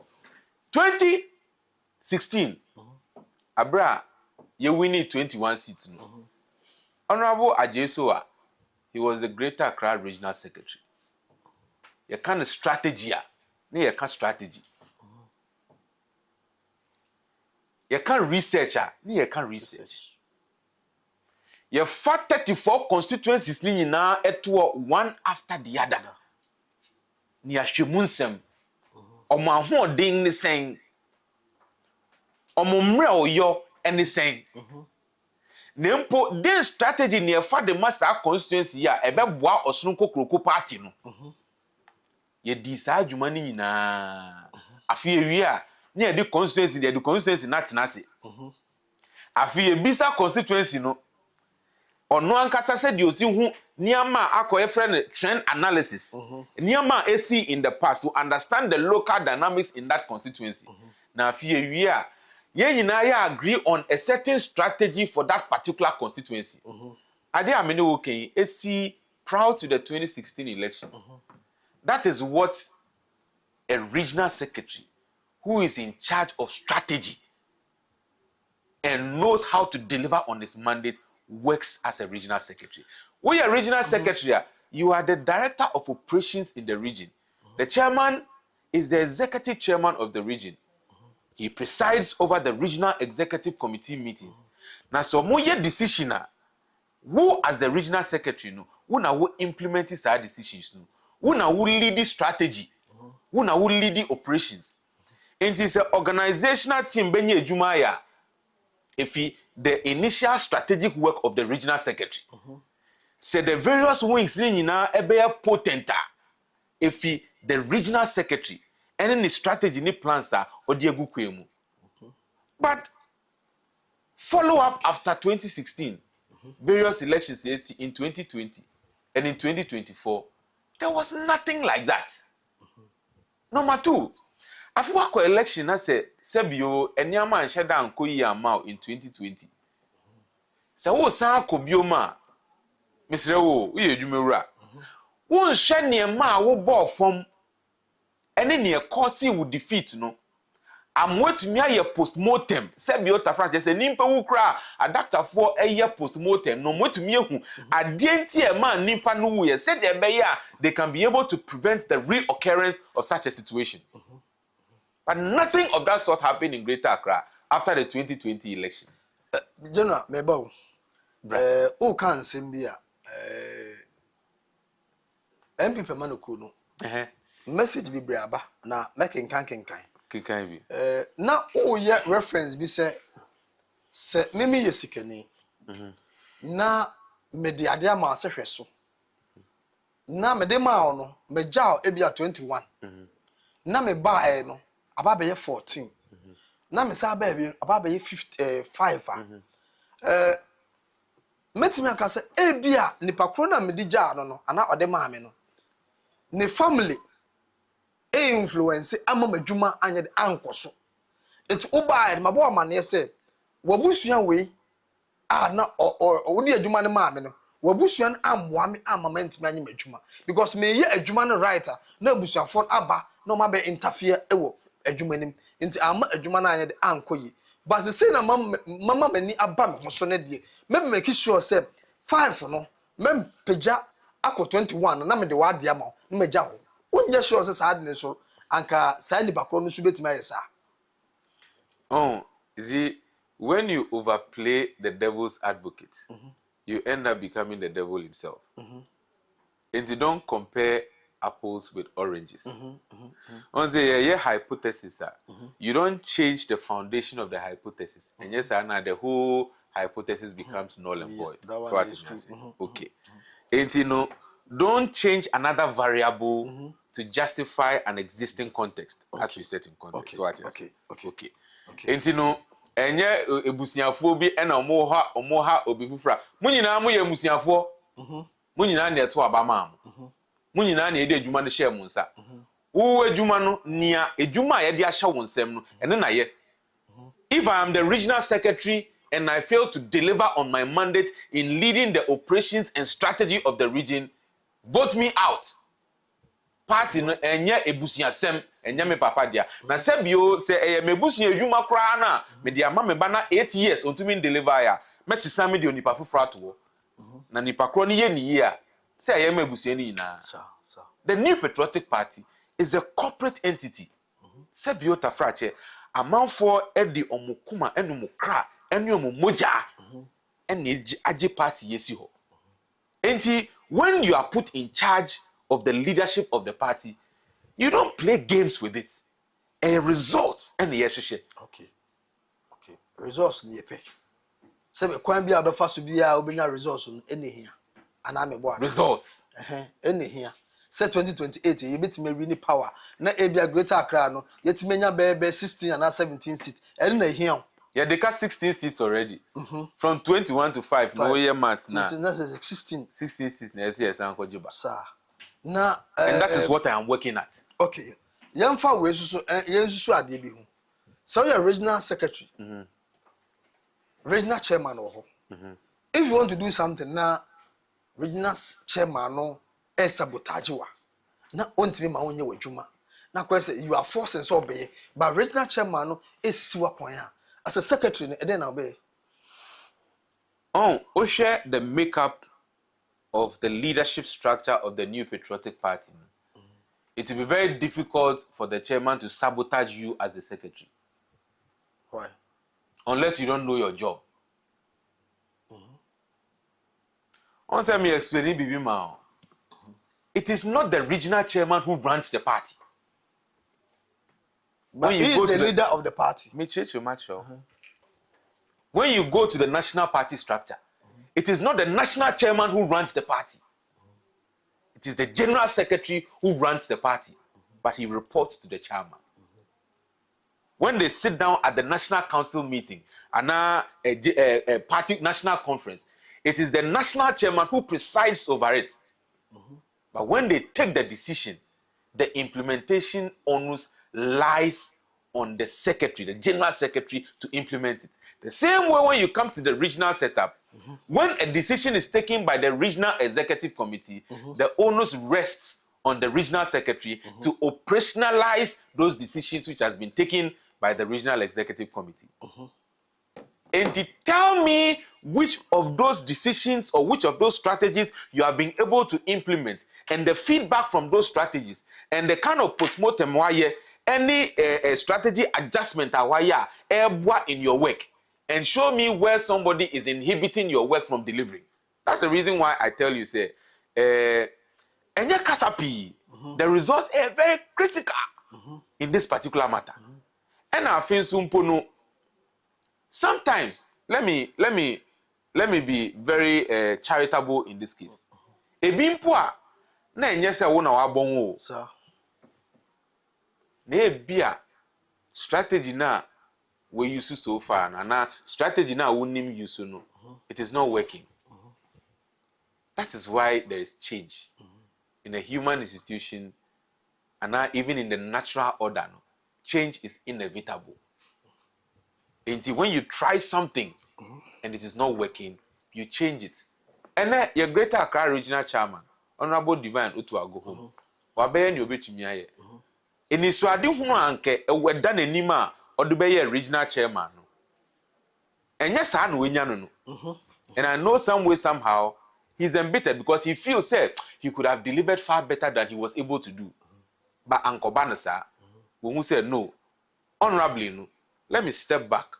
2016. Abra, you winning 21 seats. No. Honorable Ajesoa, he was the Greater Accra Regional Secretary. You kind of strategy, you can strategy. You can researcher, you can research. You fat 34 constituencies ni na eto one after the other. Ni ahwemunsem. Omo ahoden ni sen. Omo mre oyo eni sen. Nempo den strategy ni efa de masa constituency ya ebeboa osunu kokroko party no. Ye di sa adwuma ni nyina. Afi ewie a ni e di constituency na tenase. Afi e bisa constituency no. Ono ankasa se di osi hu niama akoye friend trend analysis. Niama AC in the past to understand the local dynamics in that constituency. Na afi ewie a ye nyina ya agree on a certain strategy for that particular constituency. Ade amene wo kan AC prior to the 2016 elections. That is what a regional secretary who is in charge of strategy and knows how to deliver on his mandate works as a regional secretary. When you're a regional secretary, you are the director of operations in the region. The chairman is the executive chairman of the region. He presides over the regional executive committee meetings. Now, so more decision, who as the regional secretary, who now will implement his decisions, who now will lead the strategy, who now will lead the operations. It is an organizational team, Benye Jumaya. If the initial strategic work of the regional secretary, say the various wings in ebe potenta. If the regional secretary, any strategy ni plans are odiegu kwemu. But follow up after 2016, various elections in 2020 and in 2024, there was nothing like that. Number two. After election, I said, Sebio, and Yama and Shadan Koyi Amau in 2020. So, who sang Kobioma, Mr. O, we Jumera. One shiny ma will ball from any near cause would defeat, no. I'm waiting me a post-mortem. Sebio Tafra just a nimpa who cry, a doctor for a year post-mortem, no more to me who a dainty man nimpa no said they can be able to prevent the reoccurrence of such a situation. But nothing of that sort happened in Greater Accra after the 2020 elections. General, mebo. O kan sembia. MP Pemanoku no. Message bi braba na making kan. Kinkan bi. Na o ye reference bi se mimi ye sikani. Na me de ade ama se hweso. Na me de ma ono, me jao ebia 21. Na me ba no Ababe 14. Na me sa baby ababe 55. Metimi aka se ebia nipa kro na me digya no ana ode ma me no. Ne family influence ama madwuma anya de ankoso. It uba e mabo amane se wabusua we na odi adwuma ne ma me no. Wabusua ammoa me amama ntimi anya madwuma because me ye adwuma no writer na abusuafo aba no ma be interfere ewo adwumanim nti ama adwuma na anya de ankoyi but say na mama mani aba me ho so ne de me make sure say 5 no mem peja akọ 21 na me de wa de ama no meja ho unye sure say sa de so anka sa ni bakro no so betima yesa. Oh, see, when you overplay the devil's advocate, you end up becoming the devil himself. And you don't compare apples with oranges. On the hypothesis, you don't change the foundation of the hypothesis. And yes, the whole hypothesis becomes null and void. That's what it means. Okay. And you know, don't change another variable to justify an existing context, as we said in context. So what it is. Okay. And you know, enye ebusiafo bi ena omoha obifufra munyina mo ye ebusiafo munyina na eto abama am munyina na ede adwuma no share mu nsa wo adwuma no nia adwuma a yɛde ahyɛ wo nsɛm no ɛne na yɛ. If I am the regional secretary and I fail to deliver on my mandate in leading the operations and strategy of the region, vote me out. Party no enye ebusuasem enye me papa dia. Na sebio se me busuya adwuma kra na me dia ma me ba na 8 years ontumi deliver ya. Mesisa me de onipa foforo ato. Na nipa kro no ye ni a se eye me busua ni nyina. The New Patriotic Party is a corporate entity. Sebio tafrache amanfo edi omukuma enumukra enu omumoja eni age party yesi ho. Enti when you are put in charge of the leadership of the party, you don't play games with it. A result and the okay. Results ni epe. Sebe kwan bi abefa so bia obenya results no ene hia. Ana me bo. Results. Ene hia. Say 2028 you bit me win power. Na Abia Greater Accra no yetimenya be 16 and 17 seats. Ene na hia. Yeah, they got 16 seats already. From 21 to 5. No year math now. That's 16 seats. Yes, Uncle Juba. Sir. Na and that is what I am working at. Okay. Yamfa we so yensusu ade bi hu. So your regional secretary. Regional chairman ho. If you want to do something na regional chairman no sabotage wa. Na ontimi ma wonye wadwuma. Na kwese you are forcing so obey, but regional chairman no esisi wa pon ya. As a secretary e den na obey. We share the makeup of the leadership structure of the New Patriotic Party. It will be very difficult for the chairman to sabotage you as the secretary. Why? Unless you don't know your job. Once I may explain Bibi Mao, it is not the regional chairman who runs the party. But he is the leader of the party. When you go to the national party structure, it is not the national chairman who runs the party. It is the general secretary who runs the party, but he reports to the chairman. When they sit down at the national council meeting and a party national conference, it is the national chairman who presides over it. But when they take the decision, the implementation onus lies on the secretary, the general secretary, to implement it. The same way when you come to the regional setup, when a decision is taken by the regional executive committee, the onus rests on the regional secretary to operationalize those decisions which has been taken by the regional executive committee. And to tell me which of those decisions or which of those strategies you have been able to implement, and the feedback from those strategies, and the kind of postmortem why any strategy adjustment in your work, and show me where somebody is inhibiting your work from delivering. That's the reason why I tell you, say, the results are very critical in this particular matter. And I feel sometimes, let me be very charitable in this case. Ebimpua na enyese wo na wabon o. Sir. Na bia strategy na we use so far na strategy na we nim use no. It is not working. That is why there is change in a human institution and even in the natural order. No, change is inevitable. Until when you try something and it is not working, you change it. And then your Greater Accra Regional Chairman, Honorable Divine Utuago, Wabe ni obetumi aye. Eni so ade hu anke eweda nanima odubeye regional chairman no. Enye sa na wenya no no. And I know some way somehow he's embittered because he feels he could have delivered far better than he was able to do. But Uncle Banasa, who said no, honorably no, let me step back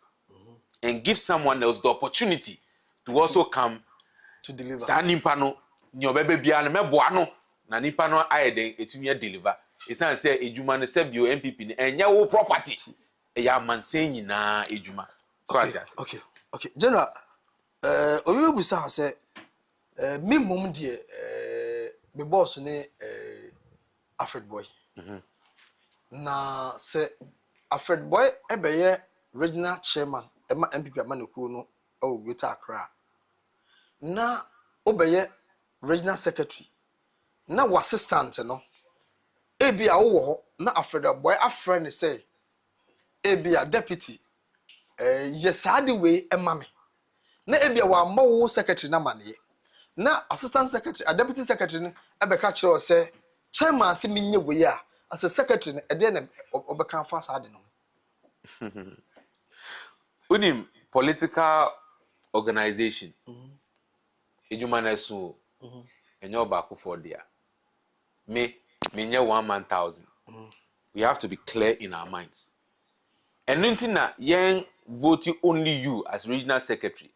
and give someone else the opportunity to also come to deliver. Sa nimpa no nyobebe bia no meboa no na nimpa no ayeden etumi deliver. Esan say ejuma no se bio MPP ni enye wo property. Eya mansen nyina ejuma. Okay. General, obi bu sa say me mom de me boss ne Alfred Boy. Na say Alfred Boy ebeye regional chairman ema MPP amaneku no o Greater Accra. Na obeye regional secretary. Na assistant no Ebia wo na afreda boy afre ne say ebia deputy yesade we emame na ebia wa ma wo secretary na mane na assistant secretary a deputy secretary ne ebeka kire o say chairman se menye we a as a secretary ne ede na obeka fa sa de no unim political organization ejuma na so enyo ba ko for there me nye 1,000. We have to be clear in our minds. And nothing na yen voting only you as regional secretary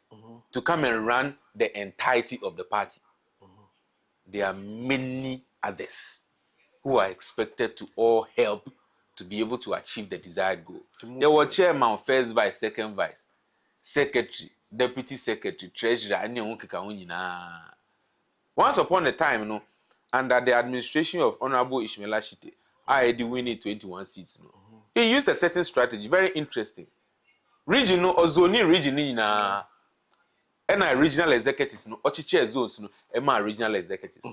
to come and run the entirety of the party. There are many others who are expected to all help to be able to achieve the desired goal. There were chairman, first vice, second vice, secretary, deputy secretary, treasurer, and once upon a time, you know, under the administration of Honorable Ishmael Ashite, I had winning 21 seats. You know. He used a certain strategy, very interesting. Regional or zoning region and regional executives, no, Ochiche zones, no, Emma regional executives.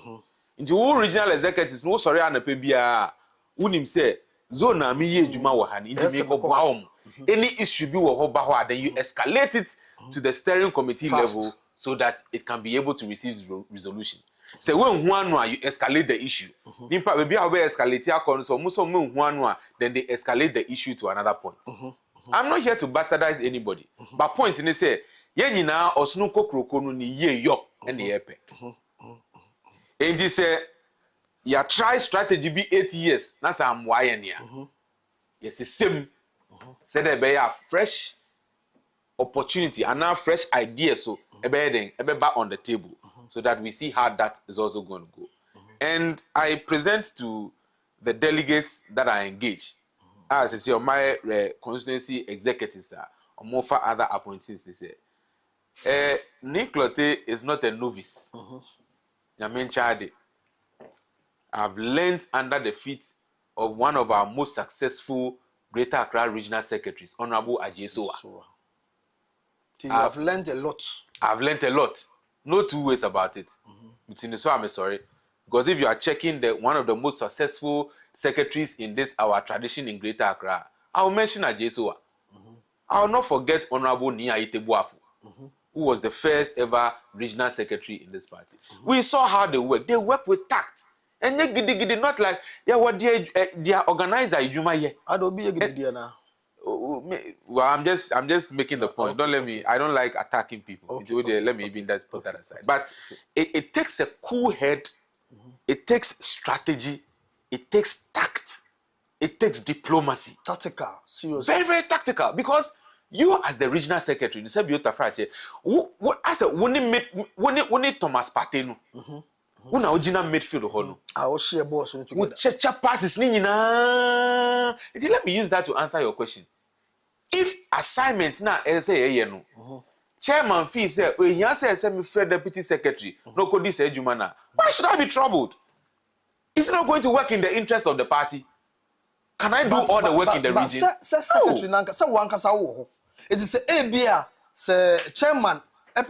Into all regional executives, no, sorry, and a pebia, unim say, zona mi ye juma wahani, into me go any issue be wa then you escalate it to the steering committee level so that it can be able to receive resolution. Say when one you escalate the issue. Nimpa baby how escalate akon so muso when one then they escalate the issue to another point. I'm not here to bastardize anybody. But point in say ye nyina osunu kokroko no ni ye yo and the epe. And he say ya try strategy be 8 years. Na say am why nia. Yes the same. Say there be a fresh opportunity and now fresh idea so ebe back on the table so that we see how that is also going to go. And I present to the delegates that are engaged, as I say, on my constituency executives or more for other appointees, they say, Nick Lotte is not a novice. I've learned under the feet of one of our most successful Greater Accra Regional Secretaries, Honorable Ajesowa. I've learned a lot. I've learned a lot. No two ways about it. So I'm sorry. Because if you are checking one of the most successful secretaries in this our tradition in Greater Accra, I will mention Ajesowa. I will not forget Honorable Nia Itebuafu, who was the first ever regional secretary in this party. We saw how they work. They work with tact. And they not like they are organizer. I don't be a good idea now. Well, I'm just making the point. Don't let me. I don't like attacking people. Okay. Let me even put that aside. But it takes a cool head. It takes strategy. It takes tact. It takes diplomacy. Tactical, seriously. Very, very tactical. Because you, as the regional secretary, you said Biota Frache. What I said when it Thomas Patenu. When original midfield hono. I will share boss together. With checha passes ni na. Let me use that to answer your question. If assignment na say no. Chairman fee say he say me Fred deputy secretary. No could this ejuma na. Why should I be troubled? It's not going to work in the interest of the party. Can I do all the work in the region? Secretary nanka say wan kasa wo. It is say ebia say chairman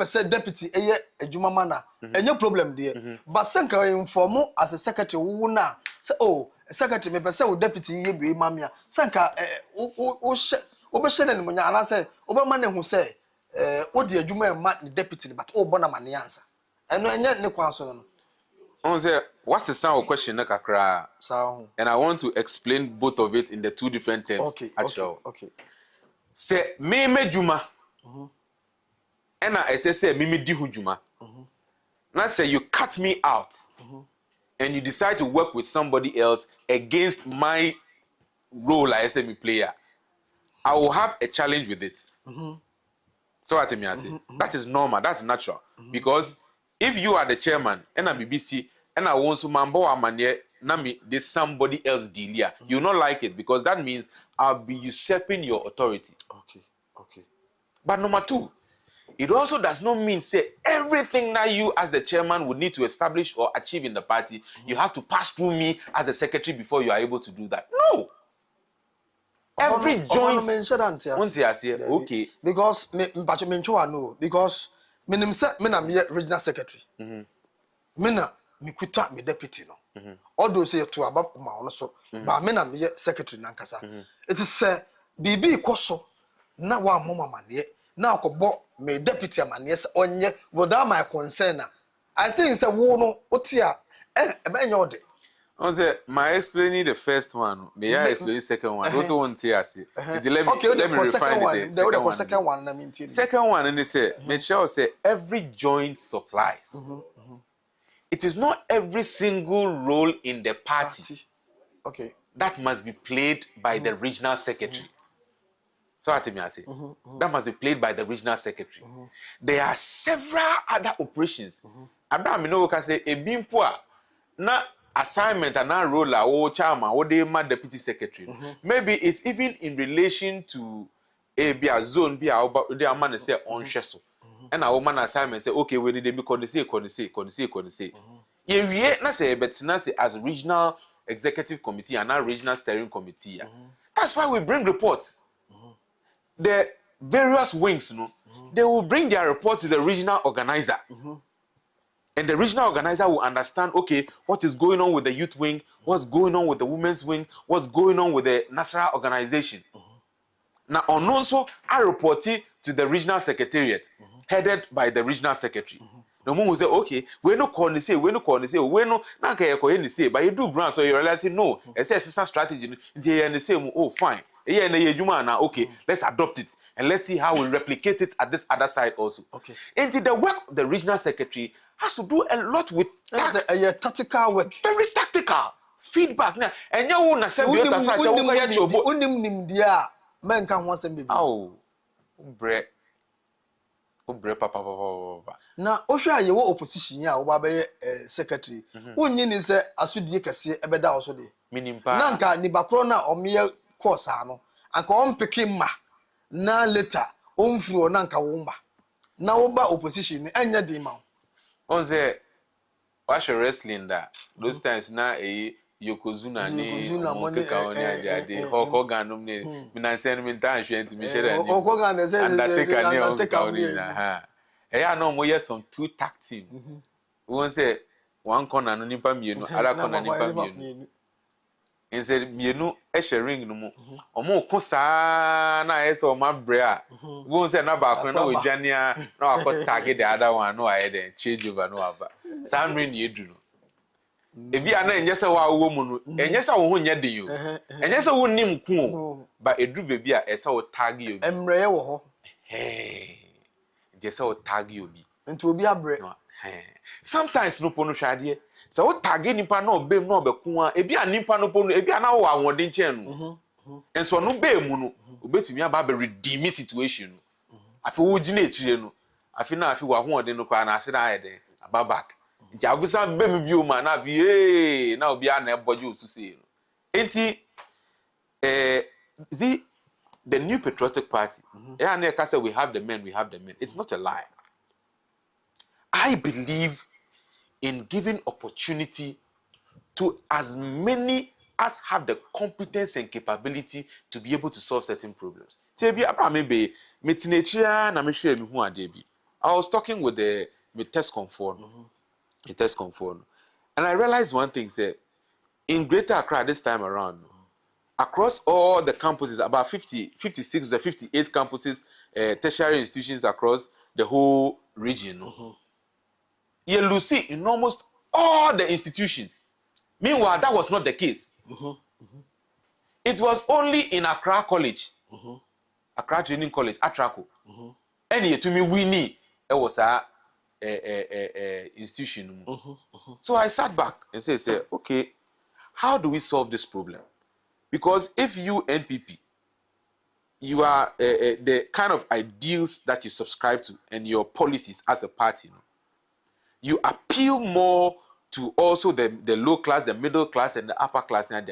say deputy eye ejuma mana enye problem there but senka inform as a secretary wo na say oh secretary me say wo deputy ye bi mamia senka wo be shene no nya ana say wo be man hu say wo de ejuma ma deputy but wo bona man answer eno enye ne kwan so no on say what's the sound question na kakra and I want to explain both of it in the two different terms. Okay. Say me juma and I say mimi di hujuma. Now say you cut me out and you decide to work with somebody else against my role as a player. I will have a challenge with it. So what I say that is normal, that's natural. Because if you are the chairman and I'm BBC and I want to mambo amanye nami there's somebody else deal here, you will not like it because that means I'll be usurping your authority. Okay. But number two, it also does not mean say everything that you as the chairman would need to establish or achieve in the party, you have to pass through me as a secretary before you are able to do that. No. Every joint. Okay. Because me know because me regional secretary. Me mikuta me deputy no odo say to aba ma ono so ba me na me secretary nankasa it is say bibi ikoso na wa mama mane na akọbọ me deputy amane say onye without my concern na I think say wo no otia ebe nya ode on say my explaining the first one may I explain the second one also want to let me refine the second one na minti second one and they say make sure say every joint supplies it is not every single role in the party okay that must be played by the regional secretary. So what I say that must be played by the regional secretary. There are several other operations. Abraham no can say a bimpo na assignment and na role or chairman or the deputy secretary. Maybe it's even in relation to a zone be a the man say on sheso. And our man assignment say okay we need to be say. You na say but na say as regional executive committee and now regional steering committee. That's why we bring reports. The various wings, they will bring their report to the regional organizer. And the regional organizer will understand, okay, what is going on with the youth wing, what's going on with the women's wing, what's going on with the national organization. Now, on also, I report it to the regional secretariat, headed by the regional secretary. The moment will say, okay, we're not calling to say, we're not say, but you do grant, so you realize, no, it's a system strategy, they say, oh, fine. Okay, let's adopt it and let's see how we replicate it at this other side also. Okay. And the work of the regional secretary has to do a lot with tactical work. Very tactical feedback. Now, and you want to say, oh, papa. Now, Osha, you were opposition, ya, Obabe secretary. Unyin is a asudi kase ebeda also de. Minimpa. Nanka ni bakrona o mere course ano. Anka on pikin ma. Na later on fro nanka womba. Na oba opposition ni enya di ma. On say watch wrestling that those times na Yokozuna ni Monkeka oni ade Hogan no ni minansen mi tan hwe ntimi share ni Undertaker ni Hogan na ha ya no mo yes some two tag team won say one corner no nipa mienu other corner nipa mienu instead mienu e share ring no mu omo ko saa na yes o ma bre a won say na ba ko na we dwania na akọ tag the other one no aye den change over no aba sam ring ni edu no ebi ana enye se wa wo mu no enye se wo ho nya den yo enye se wo nim ku o ba edu bebi a ese wo tag yo emreye wo ho je se wo tag yo bi nti obi abre sometimes no pono hwade se wo tag nipa na obem na obeku a ebi a nipa no pono ebi ana wo awode chen no enso no be mu no obetumi aba be redeem situation no afi wo gina echire no afi na afi wa hoode no kwa na ase na ayede aba back nti avusa bem bi o ma na bi na obi ana eboje osusie no enti the new Patriotic Party we have the men it's not a lie. I believe in giving opportunity to as many as have the competence and capability to be able to solve certain problems. I was talking with the test conform, and I realized one thing, say, in Greater Accra this time around, across all the campuses, about 56 or 58 campuses, tertiary institutions across the whole region, you will see in almost all the institutions. Meanwhile, that was not the case. It was only in Accra College, Accra Training College, Atraco. And to me, we need it was a institution. So I sat back and said, okay, how do we solve this problem? Because if you NPP, you are the kind of ideals that you subscribe to and your policies as a party, you appeal more to also the low class, the middle class, and the upper class, and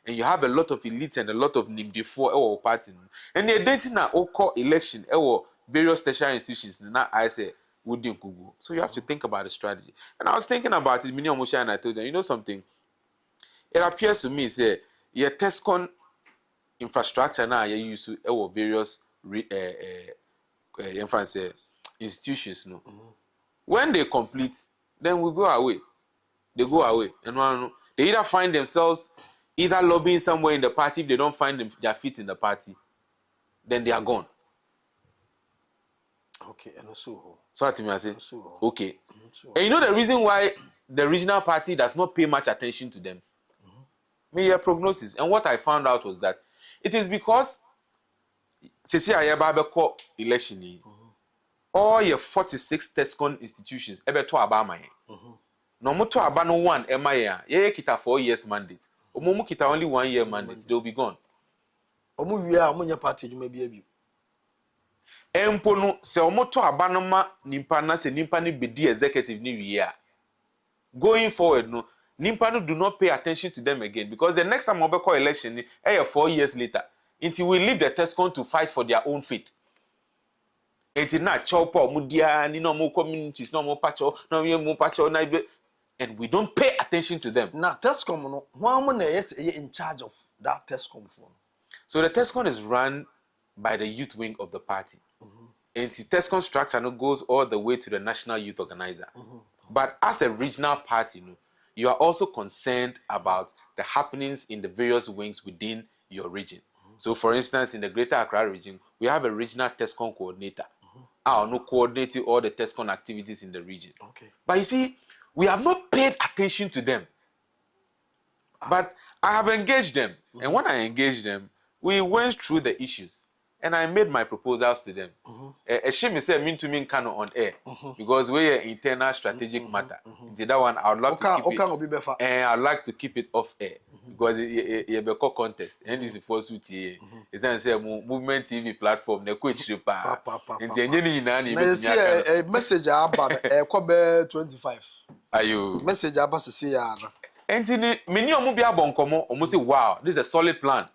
you have a lot of elites and a lot of NIMD for our party. And the dating na oko election, various tertiary institutions. Now I say wouldn't go. So you have to think about the strategy. And I was thinking about it, and I told them, you know something. It appears to me, say, your TESCON infrastructure now you use to various institutions. No, when they complete, then we go away. they go away. And they either find themselves either lobbying somewhere in the party. If they don't find their feet in the party, then they are gone. Okay, and so. So what I say? Okay. And you know the reason why the regional party does not pay much attention to them? Your prognosis. And what I found out was that it is because Sisi Ayaba election, all your 46 TESCON institutions ebe to abama ye. No mo to aba no one MIA, ye kita 4 years mandate. Omo kita only 1 year mandate, they will be gone. Omo wiya omo nya party dwuma bi abi. Empo no se omo to aba no ma nimpa na se nimpa ni bedi executive ni wiya. Going forward no, nimpa no do not pay attention to them again because the next time obeko election ni 4 years later, until we leave the TESCON to fight for their own fate. Until na chopo mudia ni no more communities, no more pacho, no more pacho na, and we don't pay attention to them. Now TESCON no, one is in charge of that TESCON phone. So the TESCON is run by the youth wing of the party. And the TESCON structure no goes all the way to the national youth organizer. But as a regional party, you are also concerned about the happenings in the various wings within your region. So for instance, in the Greater Accra region, we have a regional TESCON coordinator. Coordinating all the TESCON activities in the region. Okay. But you see, we have not paid attention to them. But I have engaged them. And when I engaged them, we went through the issues. And I made my proposals to them. Shame said WONTUMI can on air because we are internal strategic matter. That one I would love to keep it. And I'd like to keep it off air because it be a contest. And this is for suit here. It's a movement TV platform. Ne coach repa. A message about a 25. Are you message about to see ya? And many of them almost say, wow, this is a solid plan.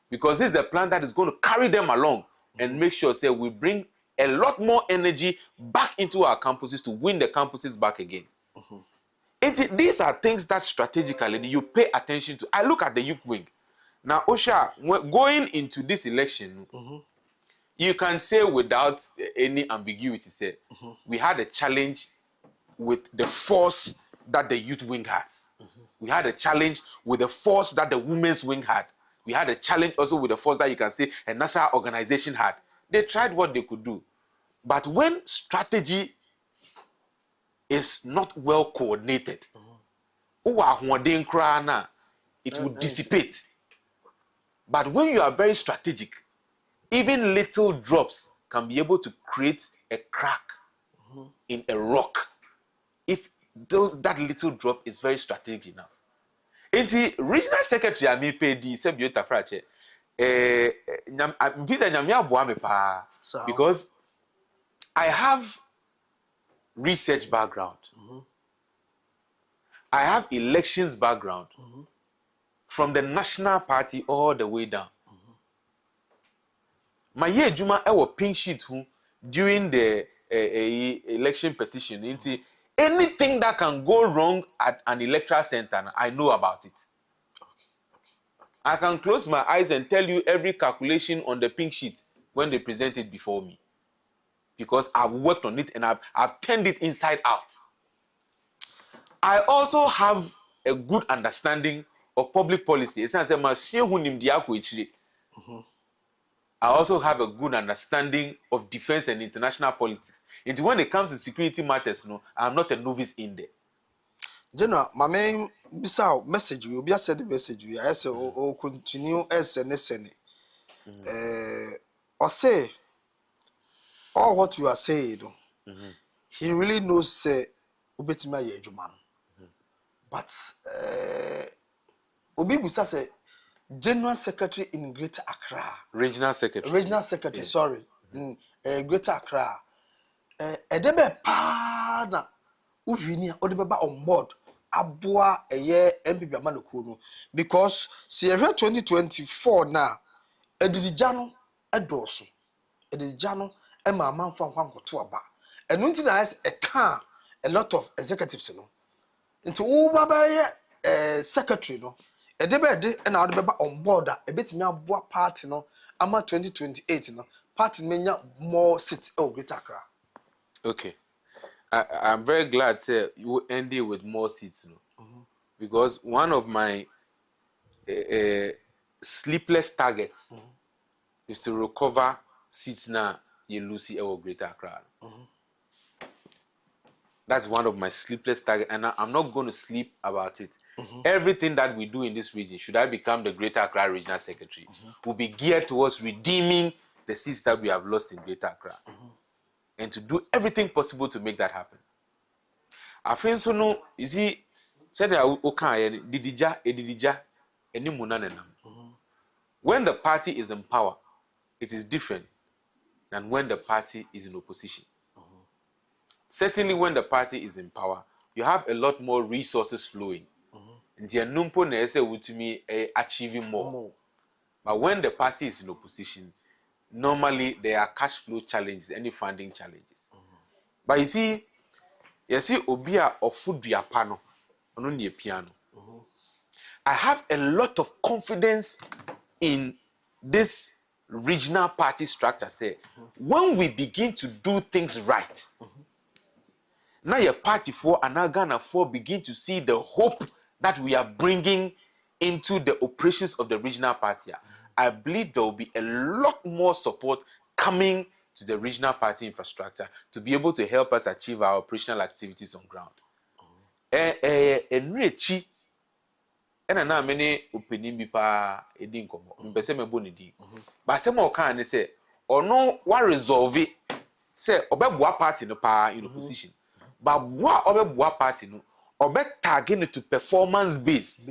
Because this is a plan that is going to carry them along and make sure say we bring a lot more energy back into our campuses to win the campuses back again. These are things that strategically you pay attention to. I look at the youth wing. Now, Osha, going into this election, you can say without any ambiguity, say we had a challenge with the force that the youth wing has. We had a challenge with the force that the women's wing had. We had a challenge also with the force that you can say a national organization had. They tried what they could do. But when strategy is not well coordinated, it will dissipate. But when you are very strategic, even little drops can be able to create a crack in a rock if that little drop is very strategic enough. Enti regional secretary ami PD se biota frache visa nyamia boa me pa because I have research background. I have elections background from the national party all the way down. My year juma ewo pink sheet during the election petition enti anything that can go wrong at an electoral center, I know about it. I can close my eyes and tell you every calculation on the pink sheet when they present it before me. Because I've worked on it and I've turned it inside out. I also have a good understanding of public policy. I also have a good understanding of defense and international politics. And when it comes to security matters, I'm not a novice in there. General, my main message will be a said message. We say or continue as an SN. Or say all what you are saying. He really knows say Ubetima Yejuman. But Obi Busa say General Secretary in Greater Accra. Regional Secretary. Regional Secretary, sorry. Greater Accra. Edebe pa na uwini odebeba on board abua eye MPP amanoku no because see 2024 na edidijano edoso edidijano e ma amanfa nkwankoto aba enu nti na a lot of executives no nti wo baba ye secretary no edebe na odebeba on board a betimi abua party no ama 2028 no party menya more seats Greater Accra. Okay. I'm very glad say you ended with more seats. because one of my sleepless targets is to recover seats now you lose our Greater Accra. That's one of my sleepless targets, and I'm not going to sleep about it. Everything that we do in this region, should I become the Greater Accra Regional Secretary, will be geared towards redeeming the seats that we have lost in Greater Accra, and to do everything possible to make that happen. I feel so no, you see, said okay, didija, any munanenam. When the party is in power, it is different than when the party is in opposition. Certainly, when the party is in power, you have a lot more resources flowing. And the numpo nese WONTUMI achieving more. But when the party is in opposition, normally there are cash flow challenges, any funding challenges. But you see obia of food pano, on piano. I have a lot of confidence in this regional party structure. Say, when we begin to do things right, now your party for and Ghana for begin to see the hope that we are bringing into the operations of the regional party. I believe there will be a lot more support coming to the regional party infrastructure to be able to help us achieve our operational activities on ground. Enrichi, and now many opinion be pa edin komo. Mbese me boni di. But some more can say, or no, what resolve it? Say, obebua party no pa in opposition. But what obebua party no, obe target to performance based.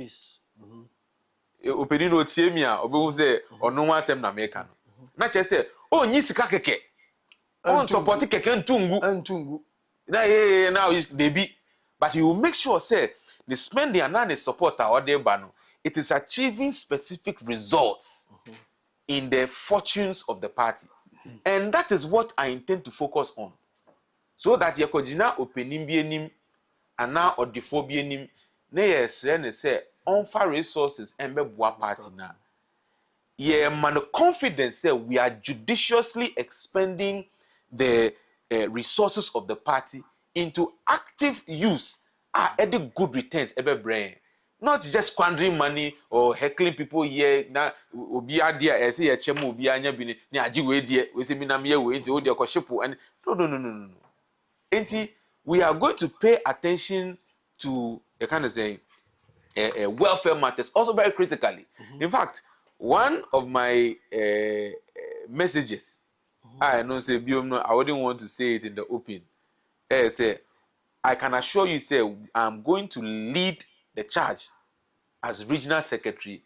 Opinion no tie me a obe say, or no one sem na make no. Na che say, oh nyi sika keke. Oh support keke ntungu. Now is they be, but he will make sure say the spending and the support or the bano, it is achieving specific results in the fortunes of the party. And that is what I intend to focus on. So that you could opening be nim and now or the phobia nim, nay, say, on far resources and be party now. Yeah, man, confidence say we are judiciously expending the resources of the party into active use. Any good returns ever bring. Not just squandering money or heckling people here. Na obi adia e say chemo obi anya bi ni agi we die we say mi na me we enti o de koshepo and no. Enti we are going to pay attention to a kind of saying welfare matters also very critically. In fact, one of my messages I know say biom no I wouldn't want to say it in the open. Say I can assure you, say, I'm going to lead the charge as regional secretary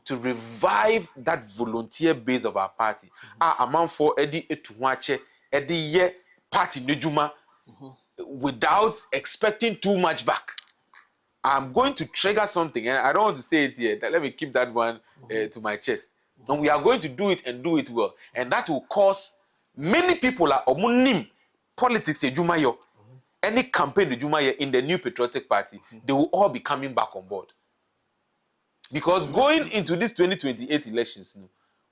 to revive that volunteer base of our party. Amount for Eddie Etuwache, Eddie Ye party Nejuma, without expecting too much back. I'm going to trigger something, and I don't want to say it here. Let me keep that one to my chest. And we are going to do it and do it well. And that will cause many people are omunim politics Ejumayo. Any campaign in the new Patriotic Party, they will all be coming back on board. Because going into these 2028 elections,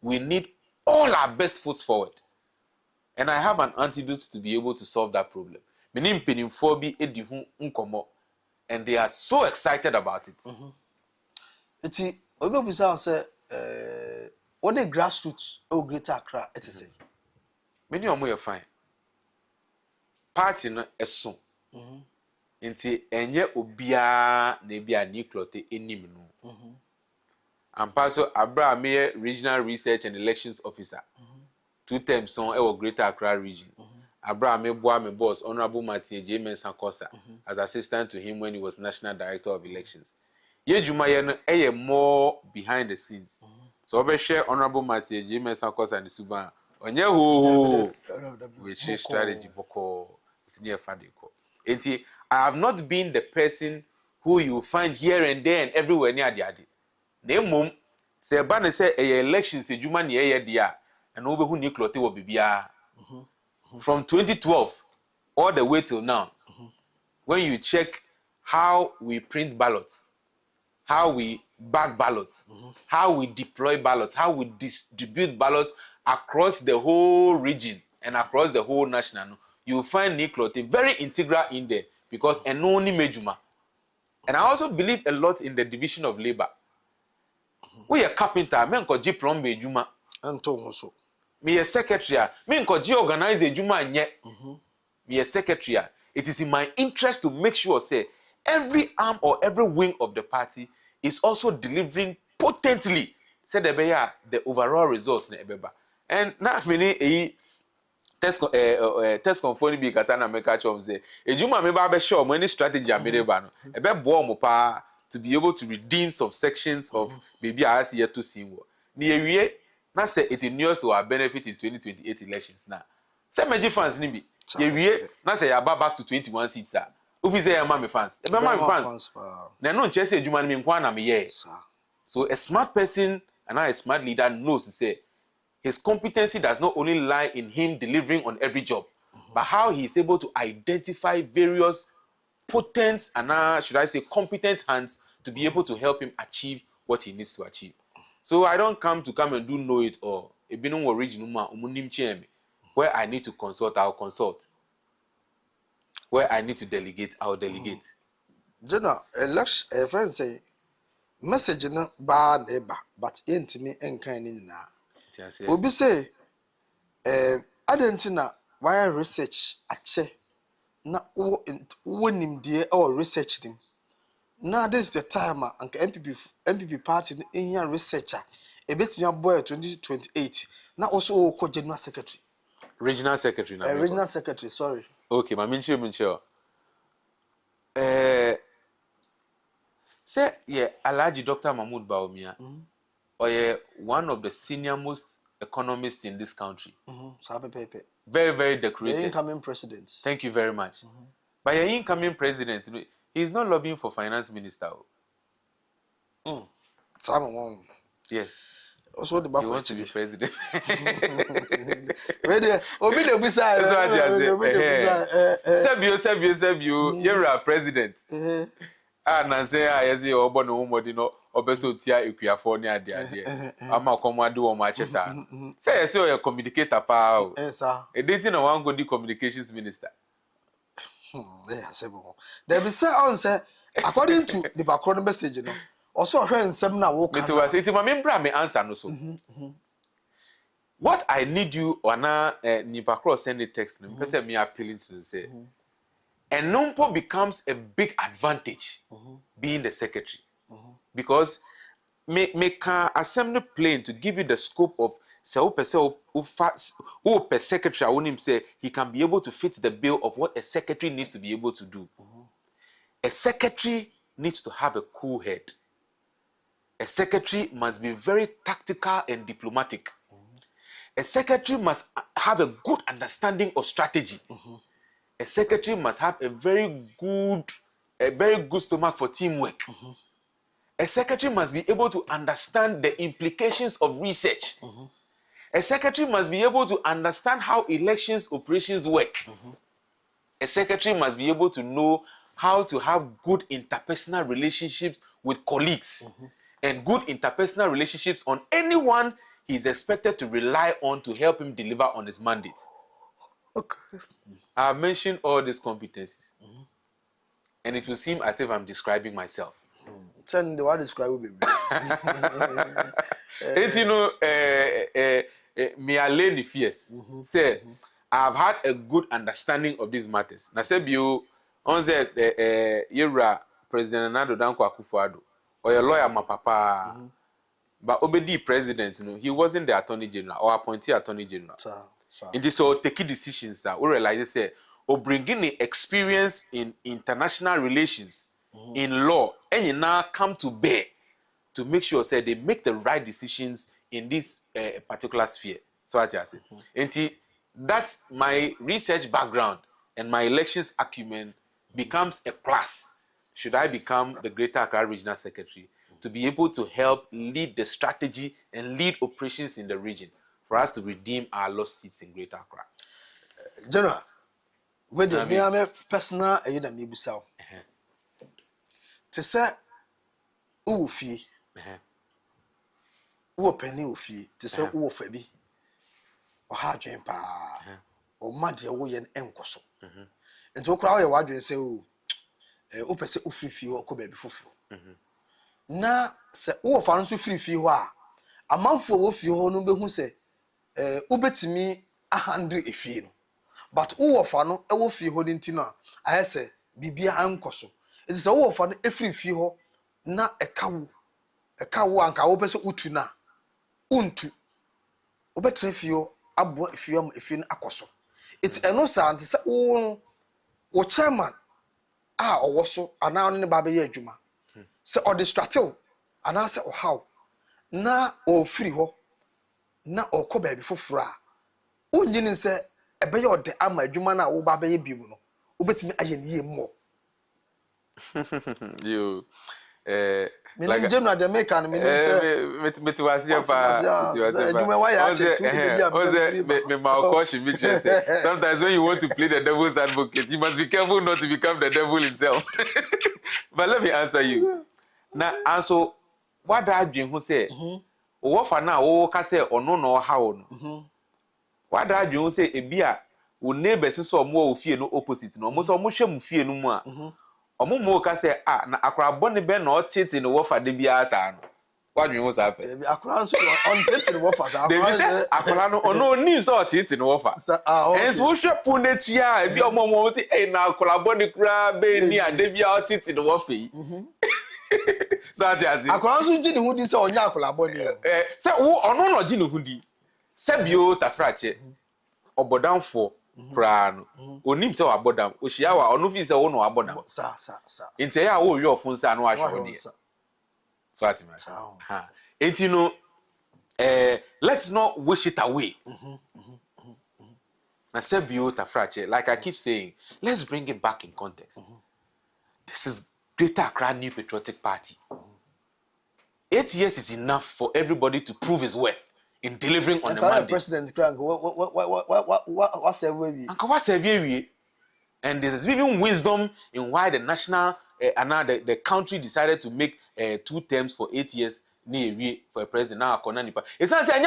we need all our best foot forward. And I have an antidote to be able to solve that problem. And they are so excited about it. Iti obi obisa say what the grassroots or Greater Accra it is. Many of you fine. Party no eso. Nti enye obia na bia ni clote enim no. Ampaso Abra me regional research and elections officer. 2 terms on e Greater Accra region. Abra me boa me boss Honorable Martin J. Mensa-Kosa as assistant to him when he was national director of elections. Ye juma ye no e more behind the scenes. So we share Honorable Martin J. Mensa-Kosa and Suban. Onye ho we share strategy boko senior fadiko. Enti I have not been the person who you find here and there and everywhere near the adi. Nemum se ba ne say elections e juma ne ye dia and obe hu ni clote wo bibia. From 2012 all the way till now, when you check how we print ballots, how we bag ballots, how we deploy ballots, how we distribute ballots across the whole region and across the whole national, you will find Niklote very integral in there because enoni mejuma. And I also believe a lot in the division of labor. We are carpenter, men ko ji plumber ejuma. Anto also. Me a secretary, men ko ji organize ejuma nye. Me a secretary. It is in my interest to make sure say every arm or every wing of the party is also delivering potently. Say the overall results na ebeba. And na many test conforming be kasana make chom say ejuma me ba be sure any strategy amedeba no ebe bo mo pa to be able to redeem subsections of maybe as yet to see wo na ewie na say it news to our benefit in 2028 elections na say meji fans ni bi ewie na say ya back to 21 seats ah ofi say ya me fans ebe ma me fans na no nche say ejuma ni me nkwa na me ye so a smart person and a smart leader knows to say his competency does not only lie in him delivering on every job, but how he is able to identify various potent and should I say competent hands to be able to help him achieve what he needs to achieve. So I don't come and do know it all. Where I need to consult, I'll consult. Where I need to delegate, I'll delegate. Jenna, election, friends say, message no bad neighbor, but ain't me and kind in now. Obi say, Adentina, why research ache na winning dear or research them. Now this is the time and MPP party in your researcher. A bit me boy 2028. Now also called general secretary. Regional secretary now. Regional secretary, sorry. Okay, my mincho. Say yeah, Alhaji Dr. Mahmoud Bawumia. Or one of the senior most economists in this country. Very, very decorated. The incoming president. Thank you very much. But your incoming president, he's not lobbying for finance minister. Yes. Also the he wants to be president. Sebio, you're a president. And say I say obo no umodi no obeso tia ekuafo ne ade ama komade wo ma chesa say o communicator pa o e dating na one go di communications minister there be say on say according to the background message no also hwe nsem na wo kan it was me bra me answer no so what I need you ona ni background send the text no person me appealing to say and Numpo becomes a big advantage being the secretary because make assembly plane to give you the scope of per secretary. I want him say he can be able to fit the bill of what a secretary needs to be able to do. A secretary needs to have a cool head. A secretary must be very tactical and diplomatic. A secretary must have a good understanding of strategy. A secretary must have a very good stomach for teamwork. A secretary must be able to understand the implications of research. A secretary must be able to understand how elections operations work. A secretary must be able to know how to have good interpersonal relationships with colleagues and good interpersonal relationships on anyone he is expected to rely on to help him deliver on his mandate. Okay. I have mentioned all these competencies, and it will seem as if I'm describing myself. Tell the one describe me. It's me alone the fears. Say, I've had a good understanding of these matters. Now, say you on said you're President Nado Danko Akufo-Addo or your lawyer, my papa, but Obedi president, he wasn't the Attorney General or appointee Attorney General. In this so taking decisions that we realize say or bringing the experience in international relations, in law, and you now come to bear to make sure say they make the right decisions in this particular sphere. So what I say, and that's my research background and my elections acumen becomes a plus. Should I become the Greater Accra Regional Secretary to be able to help lead the strategy and lead operations in the region for us to redeem our lost seats in Greater Accra? General, whether me am a personal and you me busao. To say, ufi, penny ufi, to say febi, or hard pa, or muddy away and encoso. And to crowd your word and say, opese ofrifi ho ko baabi foforo na se wo fa no so frifi ho a amanfo wo fi ho no behu se ubetimi ahandre efie no but wo fa no e wo fi ho dinti no ayese bibia ankoso it is wo fa no efrifi ho na ekawo anka wo pese utu na untu obetre fio abo fio efie no akoso it eno sa anti se wo chairman a owo so ana no ne ba be ye adwuma se o distracted ana se o how na o free ho na o ko ba bi foforo a onyini se ebe ye ode ama adwuma na wo ba be ye bimu no obetimi aye ne ye mo you like general the make and meaning say metiwasia pa me ma caution me say sometimes when you want to play the devil's advocate you must be careful not to become the devil himself. But let me answer you now. Also what that dream who say wo fa na wo ka say ono no ha wo no what that dream who say e bia wo neighbors so mo wo fie no opposite no mo so mo hwe mo fie no mu a omo mo ka say na akora bone be na otete no wo fa de bia sa no wadwen wo sa fe akora so on tete no wo fa sa akora no ono ni so otete no wo fa ens wo hwe pu na chi a bi omo mo say na akora bone kura be ni ade bia otete no wo fa yi so ati akora so ji ni hu di say onya akora bone say wo ono no ji ni hu di say bio tafrache obodanfo kura no onim se wabodam ohia wa ono fi se wo no wabodam sa inte ya wo wi ofun sa no ahwe wo so ati ma ha enti no let's not wish it away. Na se bio tafrache like I keep saying, let's bring it back in context. This is Greater Accra New Patriotic Party. 8 years is enough for everybody to prove his worth in delivering on the mandate. President Crank, what's every Uncle, what's every and there is even wisdom in why the national the country decided to make 2 terms for 8 years near for a president now. It's not saying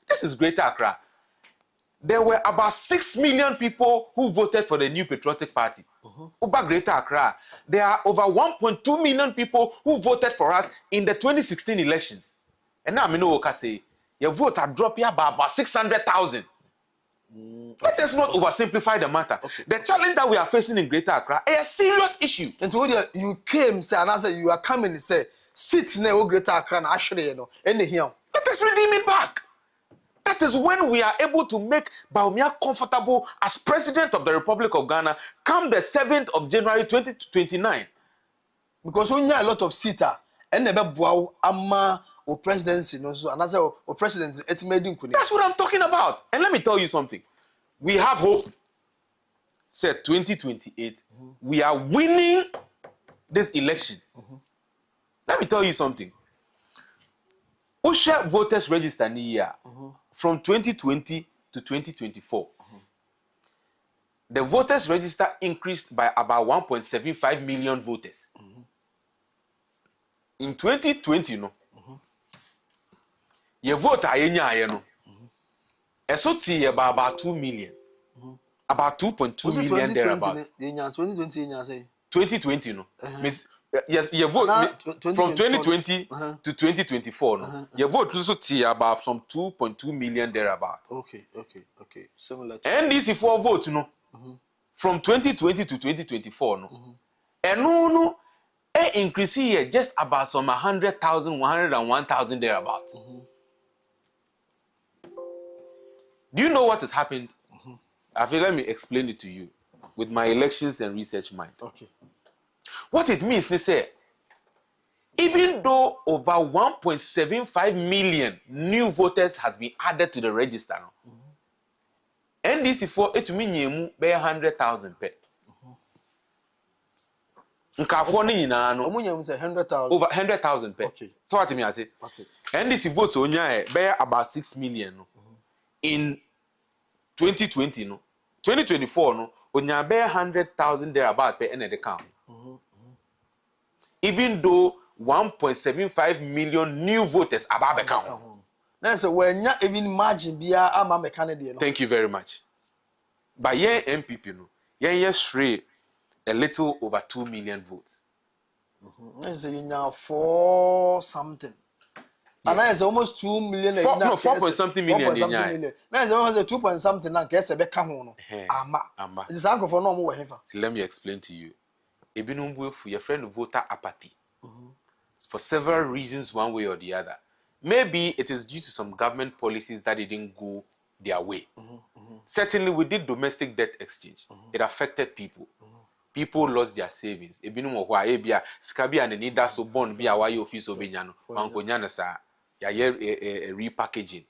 this is Greater Accra. There were about 6 million people who voted for the New Patriotic Party. Over Greater Accra, there are over 1.2 million people who voted for us in the 2016 elections. And now I know what I say. Your votes are dropping by about 600,000. Let us not oversimplify the matter. Okay. The challenge that we are facing in Greater Accra is a serious issue. And to you came, say, and I said you are coming, say, sit near Greater Accra and actually, you know, any here. Let us redeem it back. That is when we are able to make Bawumia comfortable as President of the Republic of Ghana come the 7th of January 2029. Because we need a lot of sitter and never bow ama or presidency, no, so another or president. It's made in Kuni. That's what I'm talking about. And let me tell you something. We have hope. Said 2028, we are winning this election. Let me tell you something. Usha voters register in year from 2020 to 2024. The voters register increased by about 1.75 million voters. In 2020, no, your vote ayenya no. Esoti about 2 million. About 2.2 million thereabouts. 2020, no. Yes, your vote from 2020 to 2024, no. Your vote also about from 2.2 million thereabouts. Okay. Similar. And this is for vote, no. From 2020 to 2024, no. And no, increase here just about some 100,000, 101,000 thereabouts. Do you know what has happened? I feel let me explain it to you with my elections and research mind. Okay. What it means, they say, even though over 1.75 million new voters has been added to the register, and this is for it to mean 100,000 pe. Over 100,000 pe. Okay. So what I say? Okay. And this votes on about 6 million in 2020 no. 2024 no. Onya 100,000 thereabout per end the count. Even though 1.75 million new voters about the count. That's when you even imagine be a Thank you very much. But yeah, MPP no, yeah, free a little over 2 million votes. Let's say now 4 something. And now it's almost 2 million. 4 point something million. 4 point something million. Now it's almost 2 point something. Now guess a bit come Amba. It's a for no more. Let me explain to you. Ebinumbu for your friend voter apathy. For several reasons, one way or the other. Maybe it is due to some government policies that didn't go their way. Certainly, we did domestic debt exchange. It affected people. People lost their savings. Ebinum wa ebia skabi and need so bond be away office obenyano. Manko nyana sa ya repackaging.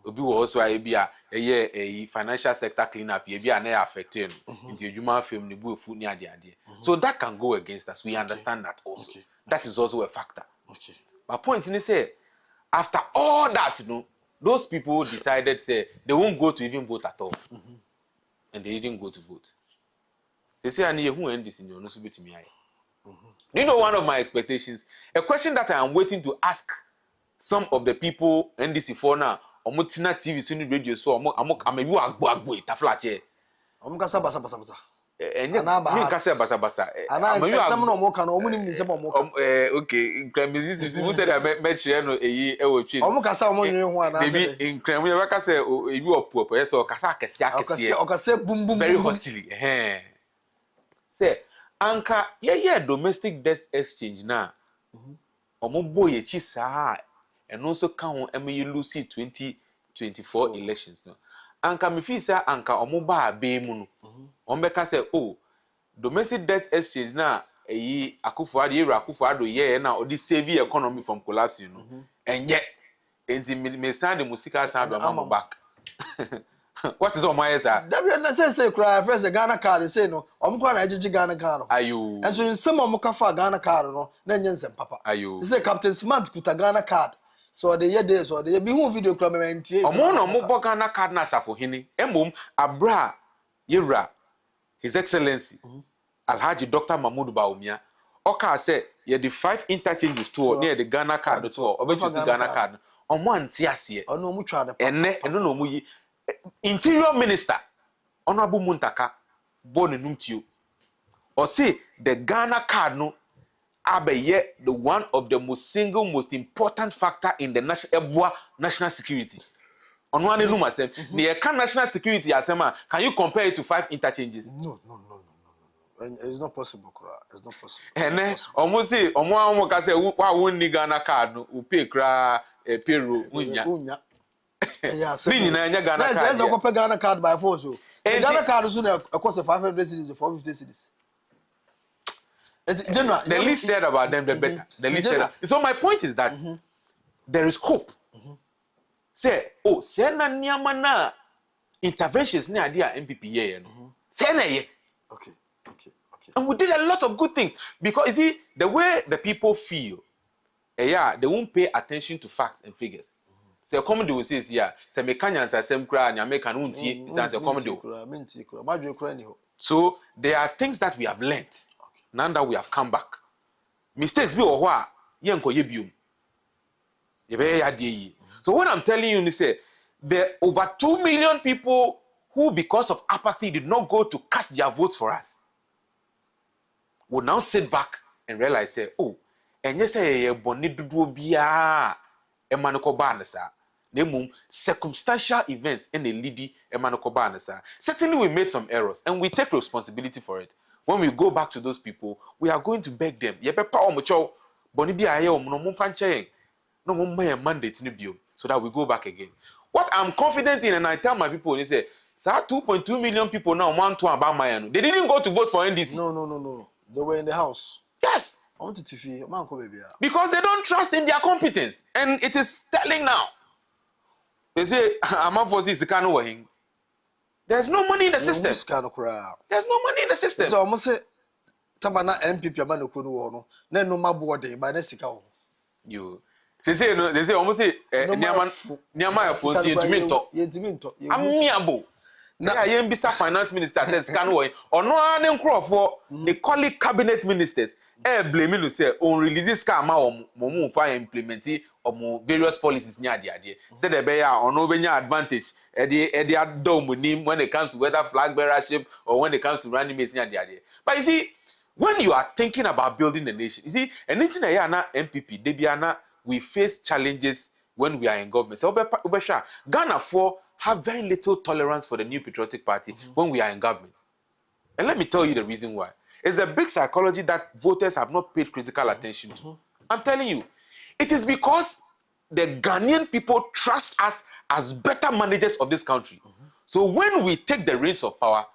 Obi wo also ebia a financial sector cleanup ebia na affecting into human film ni bu efu ni ade. So that can go against us. We understand that also. That is also a factor. My point is say after all that, those people decided say they won't go to even vote at all. And they didn't go to vote. They say, "I who end this in your nose to me." You know, one of my expectations, a question that I am waiting to ask some of the people NDC for now, Omutina TV, Suni Radio, so I'm a you are agbo taflache. Omukasa basa. Basa. Okay, who said I met you a year or two? Maybe in Kremlin, say, you are poor, so Kasa boom very hotly. Say, Anka, yeah, domestic debt exchange now. Boy, chisa, and also count MU Lucy 2024 elections now. Anka mifisa anka omoba abemu ombeka say oh domestic debt exchange na eyi Akufo-Addo ye na odi save economy from collapsing enye enti me send the musika sound am back. What is on my side? That na say cry friends Ghana card say no omko na ejiji Ghana card ayo and so some omka fa Ghana card no na nyensem papa ayo say Captain Smart kuta Ghana card. So the year day, so the be who video club maintain. Omo Ghana card na safo hini. Emom abra yira His Excellency Alhaji Dr. Mahmoud Bawumia. Oka say ye the 5 interchanges to near the Ghana card to obetusi Ghana card. Omo anti ase. Ono mu twa de. Eno no mu yi Interior Minister Honorable Muntaka born in Numtio. Or say the Ghana card no Abeye, the one of the most important factor in the national security. On one luma say, national security asema, can you compare it to 5 interchanges? No. It's not possible, Kra. It's not possible. And almost say, almost say, why won't ni Ghana card no pay kra payroll unya. Yeah, Ghana card. Let's go Ghana card by force. So Ghana card is cost 500 cities or 450 cities. The least said about them, the better. The least said. So my point is that there is hope. Say, say na niyama na interventions ni idea MPP ye no. Say na ye. Okay. And we did a lot of good things because you see the way the people feel. They won't pay attention to facts and figures. Say comedy will say say mekanya say sem kra nya meka no ntie say comedy. So there are things that we have learned. Now that we have come back, mistakes be or So what I'm telling you is there are over 2 million people who, because of apathy, did not go to cast their votes for us. Will now sit back and realize, say, and yes, circumstantial events in the lady certainly we made some errors and we take responsibility for it. When we go back to those people, we are going to beg them. So that we go back again. What I'm confident in, and I tell my people, they say, 2.2 million people now want to about Mayanu. They didn't go to vote for NDC. No. They were in the house. Yes. I wanted to feel because they don't trust in their competence. And it is telling now. They say, I'm up for this. There's no money in the system. There's no money in the system. So I must say, Tamana MPP Amano Kuno, no maboard by Nessica. You say, almost say, Niamaya for Yentiminto. I'm Niabo. Now, I am Bisa Finance Minister says, Canway, or no one for they call it cabinet ministers. Blaming to say, on releases Kama or Momu Fire implementing various policies near the idea. Said the bear on over advantage at the dome with him when it comes to whether flag bearership or when it comes to running mates near the idea. But you see, when you are thinking about building a nation, you see, and it's in a MPP, Debiana, we face challenges when we are in government. So, Ghana have very little tolerance for the New Patriotic Party when we are in government. And let me tell you the reason why. It's a big psychology that voters have not paid critical attention to. I'm telling you, it is because the Ghanaian people trust us as better managers of this country. So when we take the reins of power,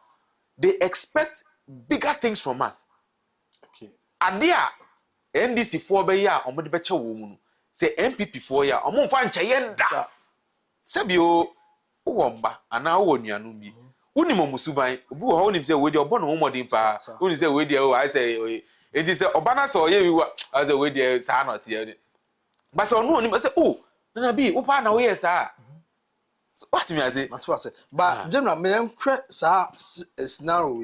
they expect bigger things from us. Okay. And there, NDC 4 year, or better woman, say MPP 4 year, or more fan chayenda. Sabio, Uwamba, and now one yanubi. Unimo Musubai, who only say with your bon homo dimpa, who say with you, I say, it is Obana saw you as a way there, Sanot here. But so no, I say, oh, Nabi, Upana, where, sir? What me I say? That's what I say. But General, may I create is now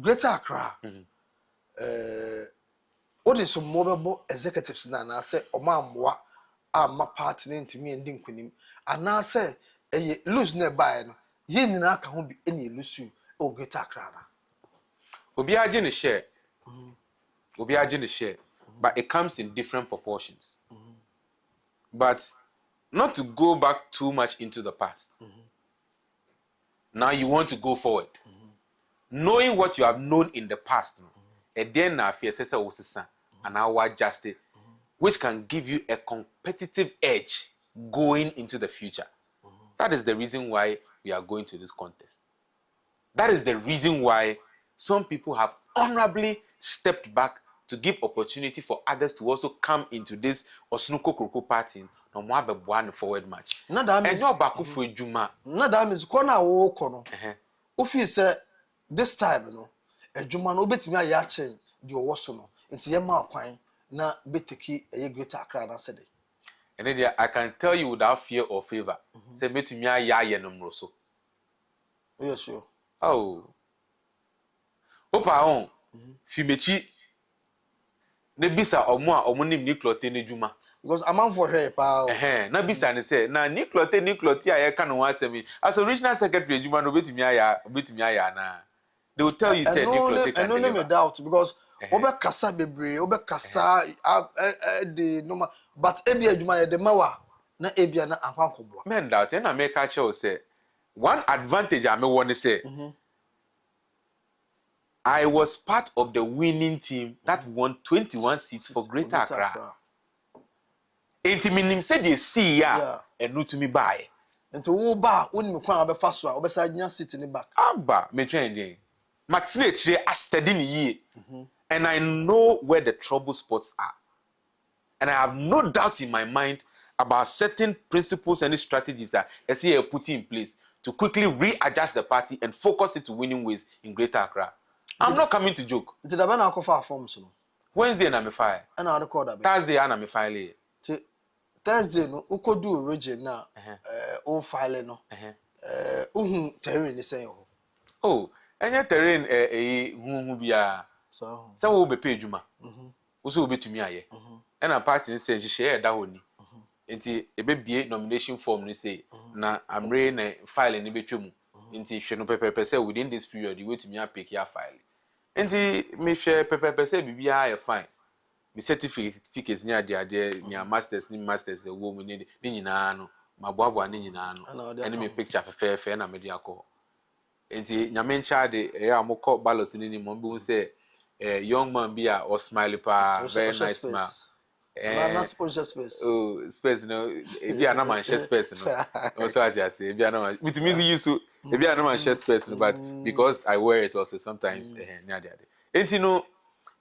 Greater Accra. What is some mobile executives now? I say, Omamwa, my partner to me and Dinkunim. And now say, lose nearby. Yen na ka ho bi eni elusu o Greater Accra. Obi aje ne share. Obi aje ne share. But it comes in different proportions. But not to go back too much into the past. Now you want to go forward. Knowing what you have known in the past, and then now fear says and now adjust it, which can give you a competitive edge going into the future. That is the reason why we are going to this contest. That is the reason why some people have honorably stepped back to give opportunity for others to also come into this Osnuko Kroko party no more be one forward match. Na that means enyo back for adwuma. Na that means corner wo kono. Ofi say this time no adwuma no obetimi aye achen de owo so no. Nti ye ma kwan na beteki eye Greater Accra na sede. And then I can tell you without fear or favor. Say betimi aye no mroso. Oh sure. Oh. Opa on. Fimechi ne bisa omo a omo nim ni clote ne dwuma. Because a man for her pa. Na bisa ne say na ni clote a ye ka no asemi as a regional secretary dwuma no betimi aya na. They will tell you say ni clote can. I don't me doubt because obe kasa bebre obe kasa the normal but ebia dwuma ye de mawa na ebia na akwankobua. Men doubt na make catch you say one advantage I may want to say I was part of the winning team that won 21 seats for Greater Accra. Enti minim said they see ya and no to me buy. Enti wo ba woni me kwan abefa so a obesa nya seat ni back. Aba me train dey. Matine chire a steady ni ye. And I know where the trouble spots are. And I have no doubt in my mind about certain principles and strategies that SCA are put in place to quickly readjust the party and focus it to winning ways in Greater Accra. I'm not coming to joke. Did I ban alcohol forms no? Wednesday na me file. And I record that. Thursday na me file. Thursday no ukodu region na o file no. Uhun terrain ni say ho. Oh, enya terrain hu bia. So wo be pay dwuma. Wo so obetumi aye. And a party say share da honi. Enti ebebie nomination form ni say na amre na file ni betwemu. Enti hwe no pepepe say within this period you wait to me pick your file. Enti me share pepepe say bibia ya fine. Me certificates ni ade ni masters e wo mu ni nyina no maboabo ni nyina no. Eni me picture fefe na me dia ko. Enti nyame ncha de amukọ ballot ni mo bi say young man be or smiley pa very nice smile. Na sponsor space. Oh, space no. If you are not man share space no. Also as I say, if you are not with music you so if you are not man share space no, but because I wear it also sometimes and you know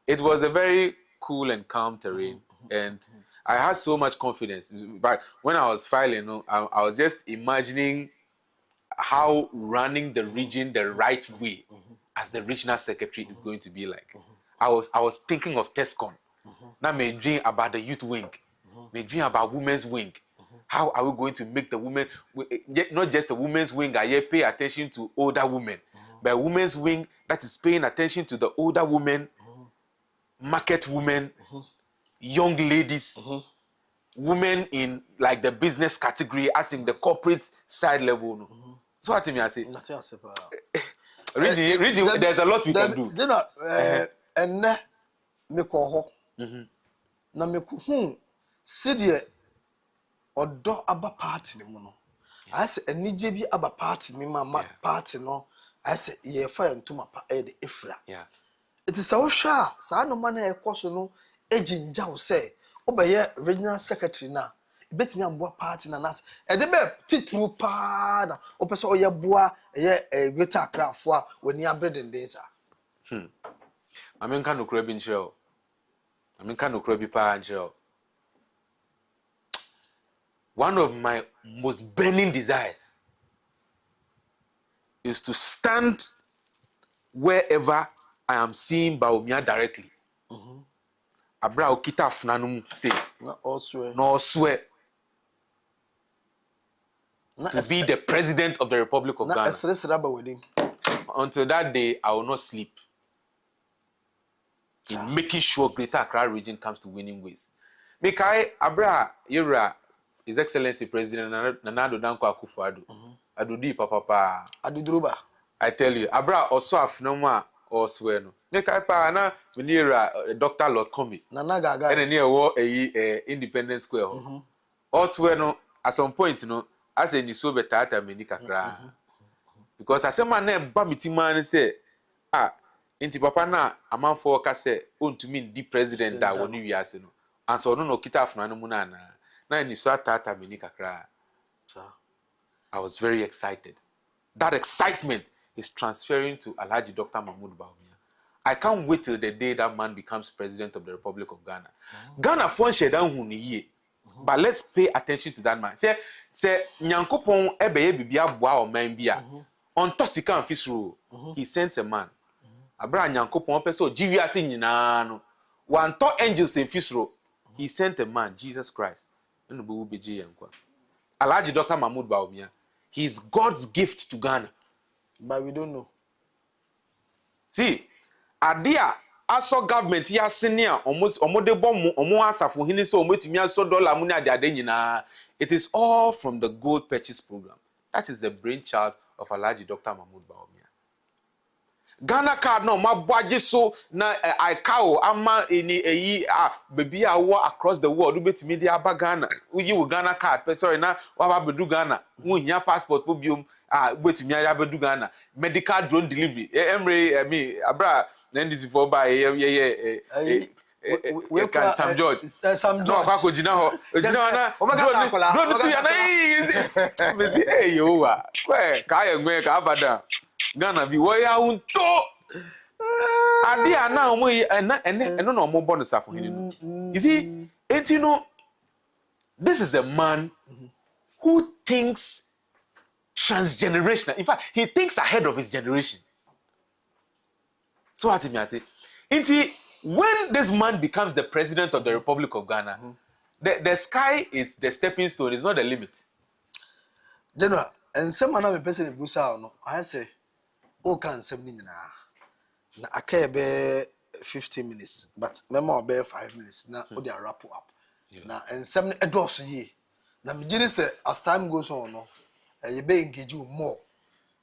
it was a very cool and calm terrain and I had so much confidence. But when I was filing, I was just imagining how running the region the right way as the regional secretary is going to be like. I was thinking of TESCON. Now may dream about the youth wing. May dream about women's wing. How are we going to make the women, not just the women's wing, I pay attention to older women, but a women's wing that is paying attention to the older women, market women, young ladies, women in like the business category, as in the corporate side level. No. So what me I say? Region, there's a lot we can do. You know, and me call ho. Na me kuhu sidie odo aba party ni mu no. I say enije bi aba party ni ma party no. I say ye fa ntoma pa e de efra. Yeah. It is so sure. Sa no man e koso no ejinja wo say obeye regional secretary na betimi amboa party na nas e de be titru pa na opese oye boa ye greater Accra fo a woni abreden dey sa. Amenka no kura bi ncheo. Amenka no kura bi pa ncheo. One of my most burning desires is to stand wherever I am seeing Baumia directly. Abra okita afnanum say no swear to be the president of the Republic of Ghana. Until that day, I will not sleep in making sure Greater Accra region comes to winning ways. Mekai Abra Yura, His Excellency President Nana Danko Akufo-Addo. Adudi papa. Adudruba. I tell you, Abra also afnoma or swear no. Mekai pa na near Dr. Lord Comey. Nana Gaga. And near war Independence Square. Also no at some point, you know, as a niso betata meni kakra. Because as a man ba mitimani say, inti papa na amanfo ka say WONTUMI di president da woni wiase no. And so no kita afuna no muna na niso atata meni kakra. I was very excited. That excitement is transferring to Alhaji Dr. Mahmoud Bawumia. I can't wait till the day that man becomes president of the Republic of Ghana. Ghana fon shedan hu ni ye. But let's pay attention to that man. Say nyankopon ebeye bibia boa o man bia. On tosika amfisro. He sends a man. Abra nyankopon peso jiwiase nyina no. Wan to angels amfisro. He sent a man, Jesus Christ. Eno be beji yankwa. Alhaji Dr. Mahmoud Bawumia. He's God's gift to Ghana. But we don't know. See, adia aso government ya senior almost omode bom omo asafo hini so ometumi aso dollar mu na ade nyina. It is all from the gold purchase program. That is the brainchild of Alhaji Dr. Mahmoud Bawumia. Ghana card no mabwaje so na aikao ama ini eyi baby awo across the world ubetumi dey aba Ghana. Uyi wo Ghana card sorry na wa bedu Ghana. Wo hia passport po biom ubetumi abedu Ghana. Medical drone delivery. Emre abra NDC for by we can Sam George. Sam George. No akwa jina ho. Jina na drone tu ya na me say hey yo wa. Kwe ka ye gwen ka abada. Ghana bi wo ya unto adia na omo eno na omo bonus afo hini no. You see, and you know, this is a man who thinks transgenerational. In fact, he thinks ahead of his generation. So what I say, when this man becomes the president of the Republic of Ghana, the sky is the stepping stone, it's not the limit. General, and some man me person busa no, I say o kan sem ni na aka be 15 minutes but memo be 5 minutes na o dey wrap up na ensem ne edoso ye na me gire say as time goes on no you be engage more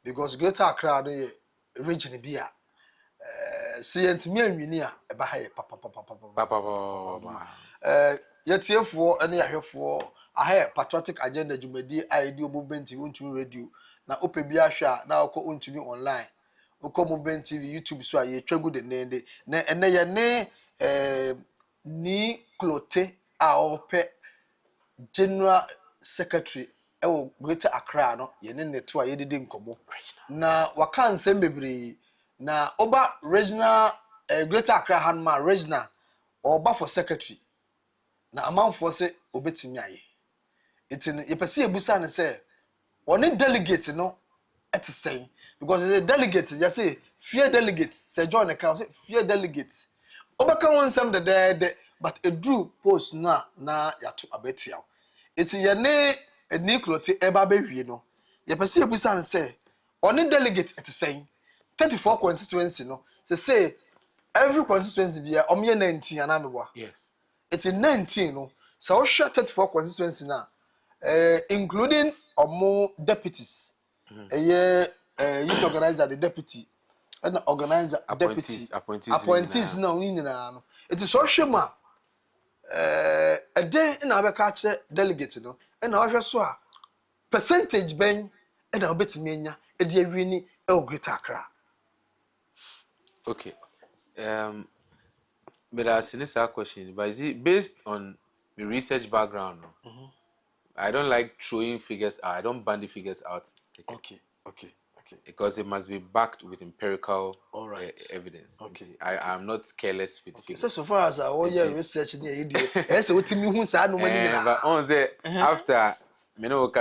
because Greater Accra the region bi a CNT me anwini a e ba ha ye papa yetiefo ene yahwefo aha Patriotic agenda jumadi ID movement WONTUMI radio na opebi ahwa na okọ WONTUMI online okọ movement TV YouTube so aye twagu de nende na ene ye ne ni clote a ope general secretary ewo Greater Accra no ye ne neto a ye dede nkomo na waka nsem bebre na oba regional Greater Accra hanma regional oba for secretary na amanfo se obetimi aye itin yepese ebusa ne say one delegate no at say because the delegate you say fear delegate say John account say fear delegate obeka won sem the but a drew post na yato abetia itin ye ne enikloti eba bewie no yepese ebusa ne say one delegate at say 34 constituency no say every constituency bia omye 19 anamebwa Yes. it's in 19 no So we share 34 constituency now, including more deputies. Youth organizer the deputy, and organizer deputy appointees no no. It is so shema. A day in our catch delegates no, and our so percentage ben and our bit mania a dear winnie Great Accra. Okay. But I ask this question, but is it based on the research background? No? I don't like throwing figures out. I don't bandy figures out. Okay. Because it must be backed with empirical evidence. Okay. I am not careless with figures. So far as all your research in the idea, yes, what me who say no money. But on say after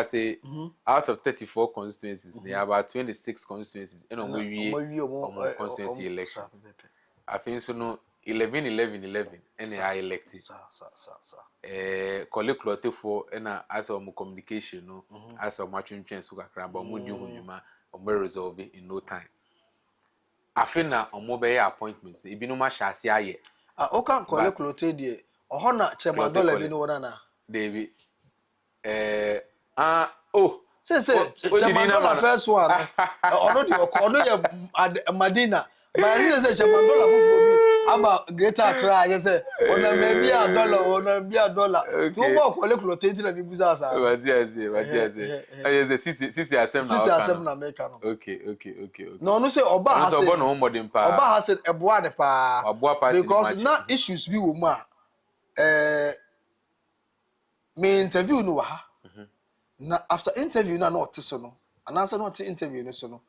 say out of 34 constituencies, there are about 26 constituencies. And we constituency elections. I think so no 11, and they are elected. Collect for and as our communication, no, as our matching chance to grab, but we resolve it in no time. I feel now on mobile appointments, if you know my chassis, I can't collect clothing. Oh, not Chairman Dollar, you know what, Anna? David. Say, Chairman Dollar first one. Or Madina. But I say Chairman Dollar for me. About Great Accra, you say, on maybe $1, two more collect clothing to be bizarre. But yes, Sisi Assembly American. Okay. No, say Oba has it. Oba has it a boane pa. Because now issues be woman. Me interview no ha. Na after interview na not so no. And answer not interview no so no.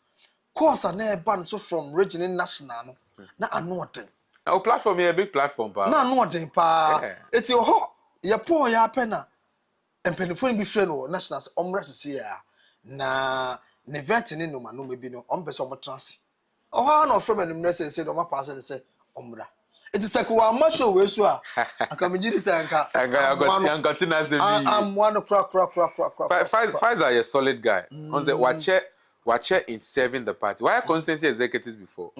Course na ban so from regional national no. Na anoten. Now platform is a big platform pa. Na anoten pa. It's your ho. Ya pon ya pena. Empenifo bi frɛ no nationals omrese ya. Na ne vetting no ma no maybe no ompese omotrance. Oha na ofrɛ me mrese say no ma pass say omra. It is like one much we so a akamijiri say anka I got in as I'm one crack. Pfizer is a solid guy. On the watch in serving the party. Why constituency executives before?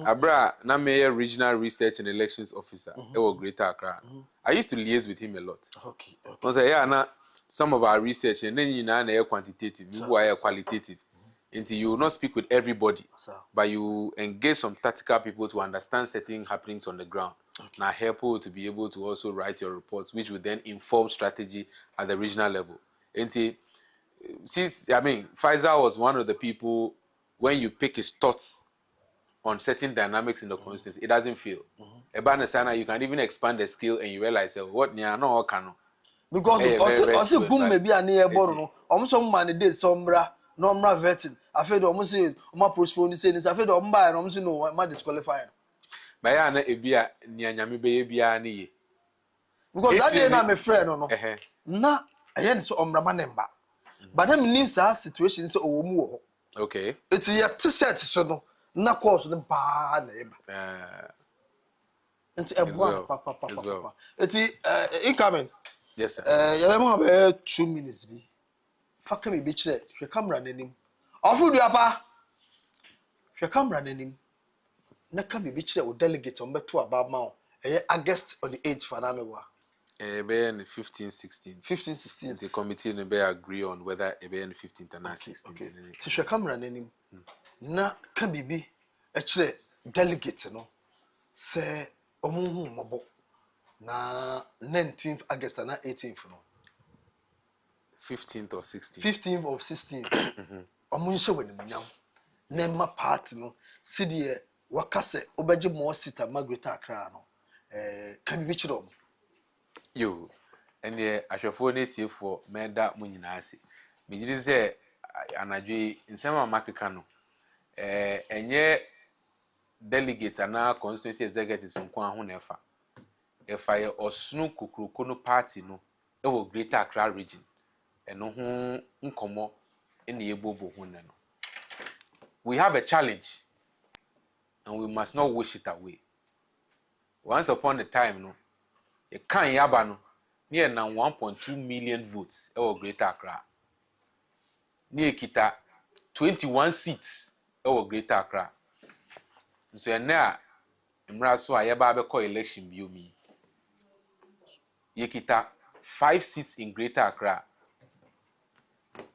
Abra na mayor regional research and elections officer. It was Greater Accra. I used to liaise with him a lot. Okay. On the yeah, some of our research and then you know quantitative, you are qualitative. Until you will not speak with everybody, but you engage some tactical people to understand certain happenings on the ground. Now help you to be able to also write your reports, which will then inform strategy at the regional level. Until Pfizer was one of the people when you pick his thoughts on certain dynamics in the constituency, it doesn't feel. You can even expand the skill and you realize what no can. Because also boom maybe a near borno. Some man did sombra. Normal vetting. I feel almost say, my postpone this. I feel on buy and almost no, my disqualifying. By Anna, a beer near Yami baby, ani. Because that day I'm a friend, no. Na, I had so on Ramanamba. But then names our situations or more. Okay. It's yet to set so no, not cause the bar name. It's a one, papa. It's incoming. Yes, sir. You have 2 minutes. Fuck me, bitch. She come running him. Ofori apa. She come running him. Na come be bitch o delegate on beto about now. August on the 8th for Namewa. Be 15, 16. 15, 16. The committee no be agree on whether be 15th and 16th. Okay. So she come running him. Na come be actually delegate no. Say omuhu mabo. Na 19th August and 18th no. 15th or 16th. 15th or 16th. Omunshe we nyam. Nema party no. Sidie wakase obeje mo sita Margaret Accra no. Can be chiro. Yo. And the ashofo native for meda mu nyina ase. Me gidi say anadwe nsema makeka no. Enye delegates ana constituency executives nko aho na efa. Efa ye osunu kukuruko no party no. Ewo Greater Accra region. Eno ho nkomo ene yebobo ho ne no. We have a challenge and we must not wish it away. Once upon a time no, e kan yaba no, near na 1.2 million votes ewo Greater Accra. Near kita 21 seats ewo Greater Accra. So na emra so ayaba be call election biomi. Ye kita 5 seats in Greater Accra,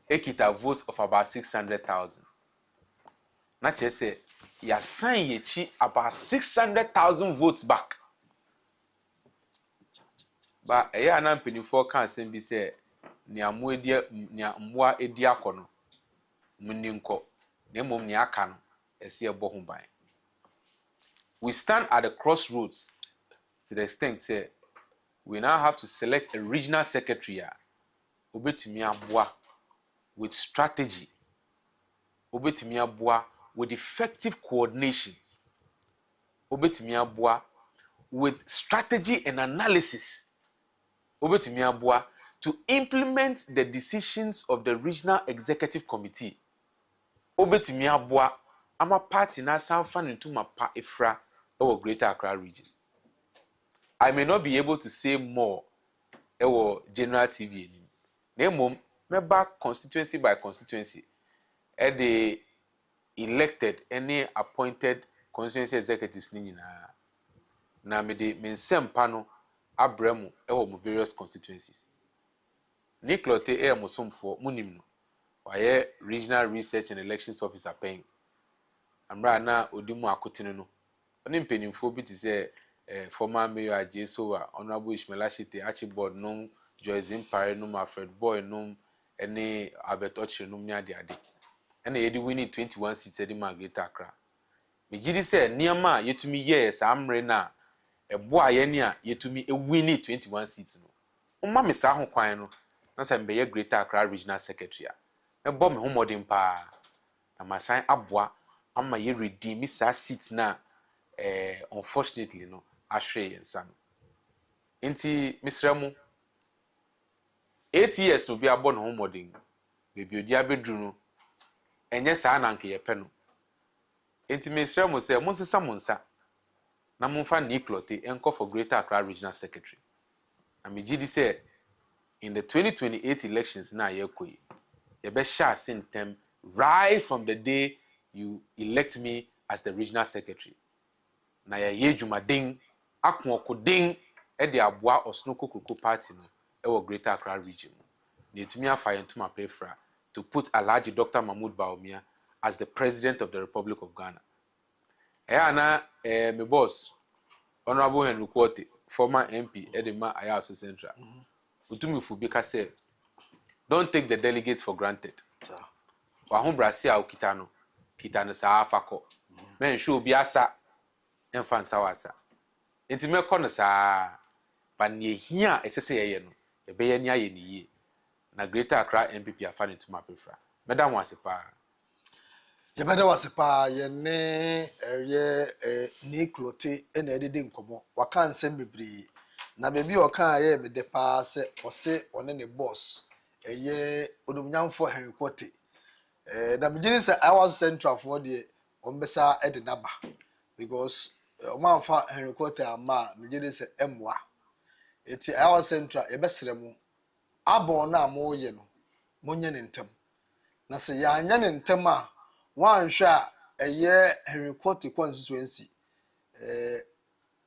ekita vote of about 600,000. Na che say ya sign yechi about 600,000 votes back. But eya na mpenifo kan asem bi say nia mmoa edi akono muninko na mom ne aka no ese ebo ho ban. We stand at the crossroads to the extent say we now have to select a regional secretary obetumi aboa with strategy, obetumi aboa with effective coordination, obetumi aboa with strategy and analysis, obetumi aboa to implement the decisions of the regional executive committee, obetumi aboa ama party na sanfa ntuma pa efra ewo Greater Accra region. I may not be able to say more ewo general TV ni. Na mom meba constituency by constituency the elected any appointed constituency executives ni nyina na me de mensempa no abremu ewo mo various constituencies. Niklote mo somfo munim no waye regional research and elections officer pen amra na odimu akotene no oni mpenimfo bi ti say former mayor Ajesowa honorable Ishmael Ashite Archibald no Joyce Mpare no Alfred Boy no any Albert Ochre no nya de ade na yedi winning 21 seats edi Greater Accra. Me gidi say niama yetumi ye sa amre na ebo ayene a yetumi winning 21 seats no. Umma me sa ho kwan no na say mbe ye Greater Accra regional secretary a. Me bo me ho modern pa na masan aboa ama ye redeem sa seats na unfortunately no ahwe yensa no. Enti misramu 8 years no bi abo no ho modern bebi odi abedru no enye saa na nke yepe no. Enti misramu say monsesa monsa na monfa Niklote enko for Greater Accra regional secretary. Na me gidi say in the 2028 elections na yekoyi ye be sha sentem right from the day you elect me as the regional secretary. Na ye dwumaden akokodin e de aboa Osnoko Koko party no e wo Greater Accra region. Na etumi afa yentuma pefra to put Alhaji Dr. Mahmoud Bawumia as the president of the Republic of Ghana. Na me boss Honorable Henry Kwote, former MP Edema Ayaso Central. Wotumi fu bi ka say don't take the delegates for granted. Wa ho brase a okita no sa afako. Men show bi asa emfa nsa wasa. Enti me kɔ no saa ba ne hia esese ye no e be ye ni aye ni yie. Na Greater Accra MPP afa ne tuma pefra. Madam wasepa. Ya bada wasepa ye ne Niklote ena edede nkomo. Waka nsem bebre. Na bebi oka ye me de pa se ose one ne boss. Eye odumnyamfo Henry Kwote. Na mjini se I was central for the ombesa ede naba because omanfa Henry Kwote ama mjini se emwa eti I was central ebesere mu abon na mo ye no monye ne ntem na se ya anya ne ntem a wanhwa eye Henry Kwote constituency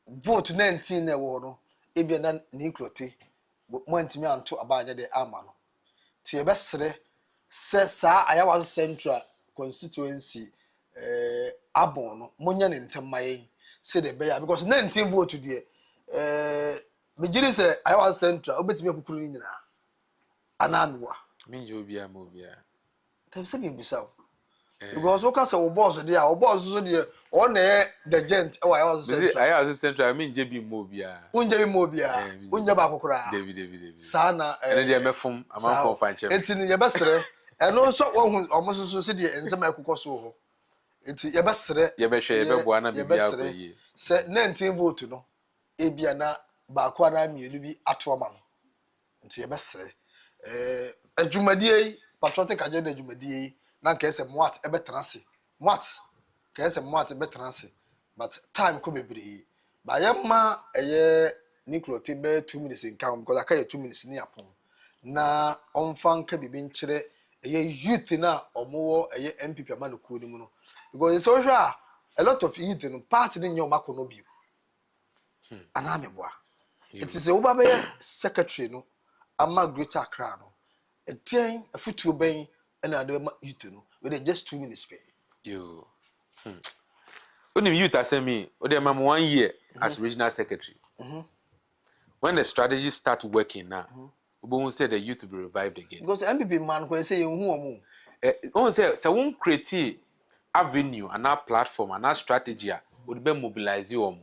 vote 19 na wo no ebia na Niklote mo ntimi anto abanye de ama no ti ebesere se sa ayawa central constituency abon no monye ne ntem mayen se de beya because 19 vote de me giri se ayawa central obetimi akukuru ni nyina ananwa Minje obia mo obia. Tem se bi bisa because o ka se wo boss de a wo boss so de o na the gent e wa ayawa central Ayaso Central minje bi mo obia. unje bi mo bia unje ba kokora David. sana Ene de mefum amanfo fanchem. enti ni ye besere eno so wo hu omososo se de ensema ekokoso ho enti ye besere Ye be hwe ye be boa na bibia akoyi. se 19 vote no ebia na ba kwa na mienu bi ato ma no enti ye besere adwumadie Patriotic agenda adwumadie na nka ese mwat ebe transe mwat ka ese mwat ebe transe but time ko bebre ba ye ma eye Niklote be 2 minutes in count because aka ye 2 minutes ni apon na onfa nka bibi nkyere eye youth na omowo eye MPP amano ko ni mu no because so hwa a lot of youth no party ni nyoma ko no bi ana me boa it is a oba be secretary no ama Greater Accra no etian afutuo ben na ade ma youth no with just 2 minutes pay. You. When youth asemi, o dey mam 1 year as regional secretary. When the strategy start working now, we won't say the youth will be revived again. Because MPP man when say you who omo. On say won't create avenue and our platform and our strategy would be mobilize you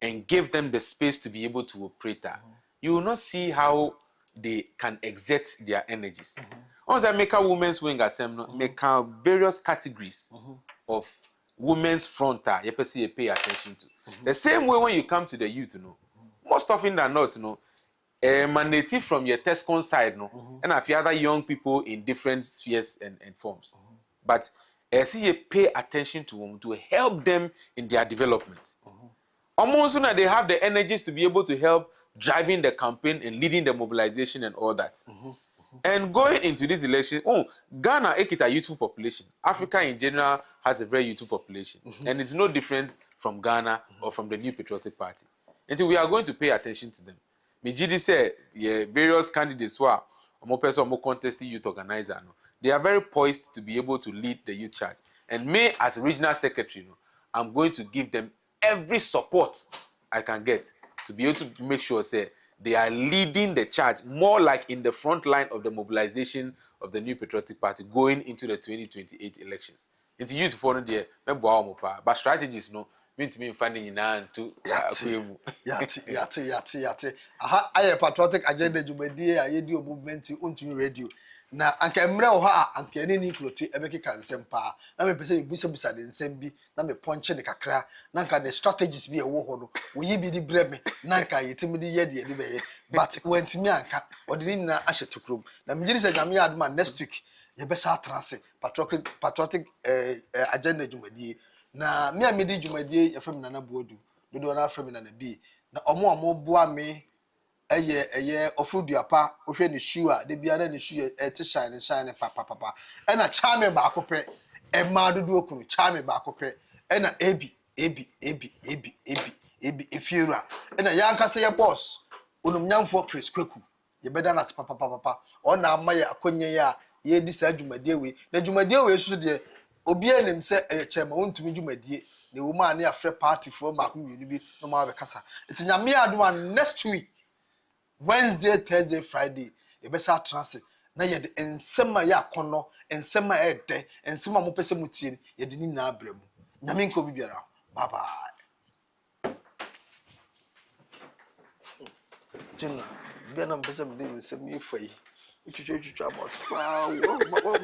and give them the space to be able to operate. You will not see how they can exert their energies. On say make a women's wing assembly, make various categories of women's front you pay attention to. The same way when you come to the youth, most often than not, emanating from your Tescon side, and a few other young people in different spheres and forms. But see you pay attention to them to help them in their development. Almost sooner they have the energies to be able to help driving the campaign and leading the mobilization and all that. And going into this election, Ghana is a youthful population. Africa in general has a very youthful population. And it's no different from Ghana or from the New Patriotic Party. Until we are going to pay attention to them. Mijidi said, various candidates who are more person more contesting youth organizer, they are very poised to be able to lead the youth charge. And me, as regional secretary, I'm going to give them every support I can get to be able to make sure they are leading the charge more like in the front line of the mobilization of the New Patriotic Party going into the 2028 elections. Into youth for the but strategies mean to me finding to Yate. Aha, I patriotic agenda jumedi ayedio movement WONTUMI radio. Na anka emre wo ha anka ene ni kloti ebeki kan sempa. Na me pese busa de nsem bi na me ponche ne kakra. Na anka the strategies bi e wo ho no. Wo yi bi di breme na anka yetimi di ye de be ye. But WONTUMI anka odini na ahye tukrom. Na me giri se nyame aduma next week ye be sa trance patriotic agenda jumedi. Na me amedi jumedi ye fam na boadu. Dodo na fam na bi. Na omo boa me eye ofuduapa ohwe ne shoe a de biara ne shoe te shine papa ena chame ba akopɛ e ma dodo okunu chame ba akopɛ ena ebi efiera ena yanka se ye boss onum nyamfo Chris Kweku ye beda na papa ona ama ye akonye ya ye di sa dwumadie we na dwumadie we so de obi enim se chema WONTUMI dwumadie ne wo ma ne afre party for ma ko mienu bi no ma be kasa eti nyame adoma next week Wednesday, Thursday, Friday, you better transit. Now you the ensema ya kono, ensema ede, ensema mo pese mutin, you the ni na bremu. Nyaminko bibiara. Bye bye. Jina, biana mpese mde ensema yefai. Uchuchu about. Wow.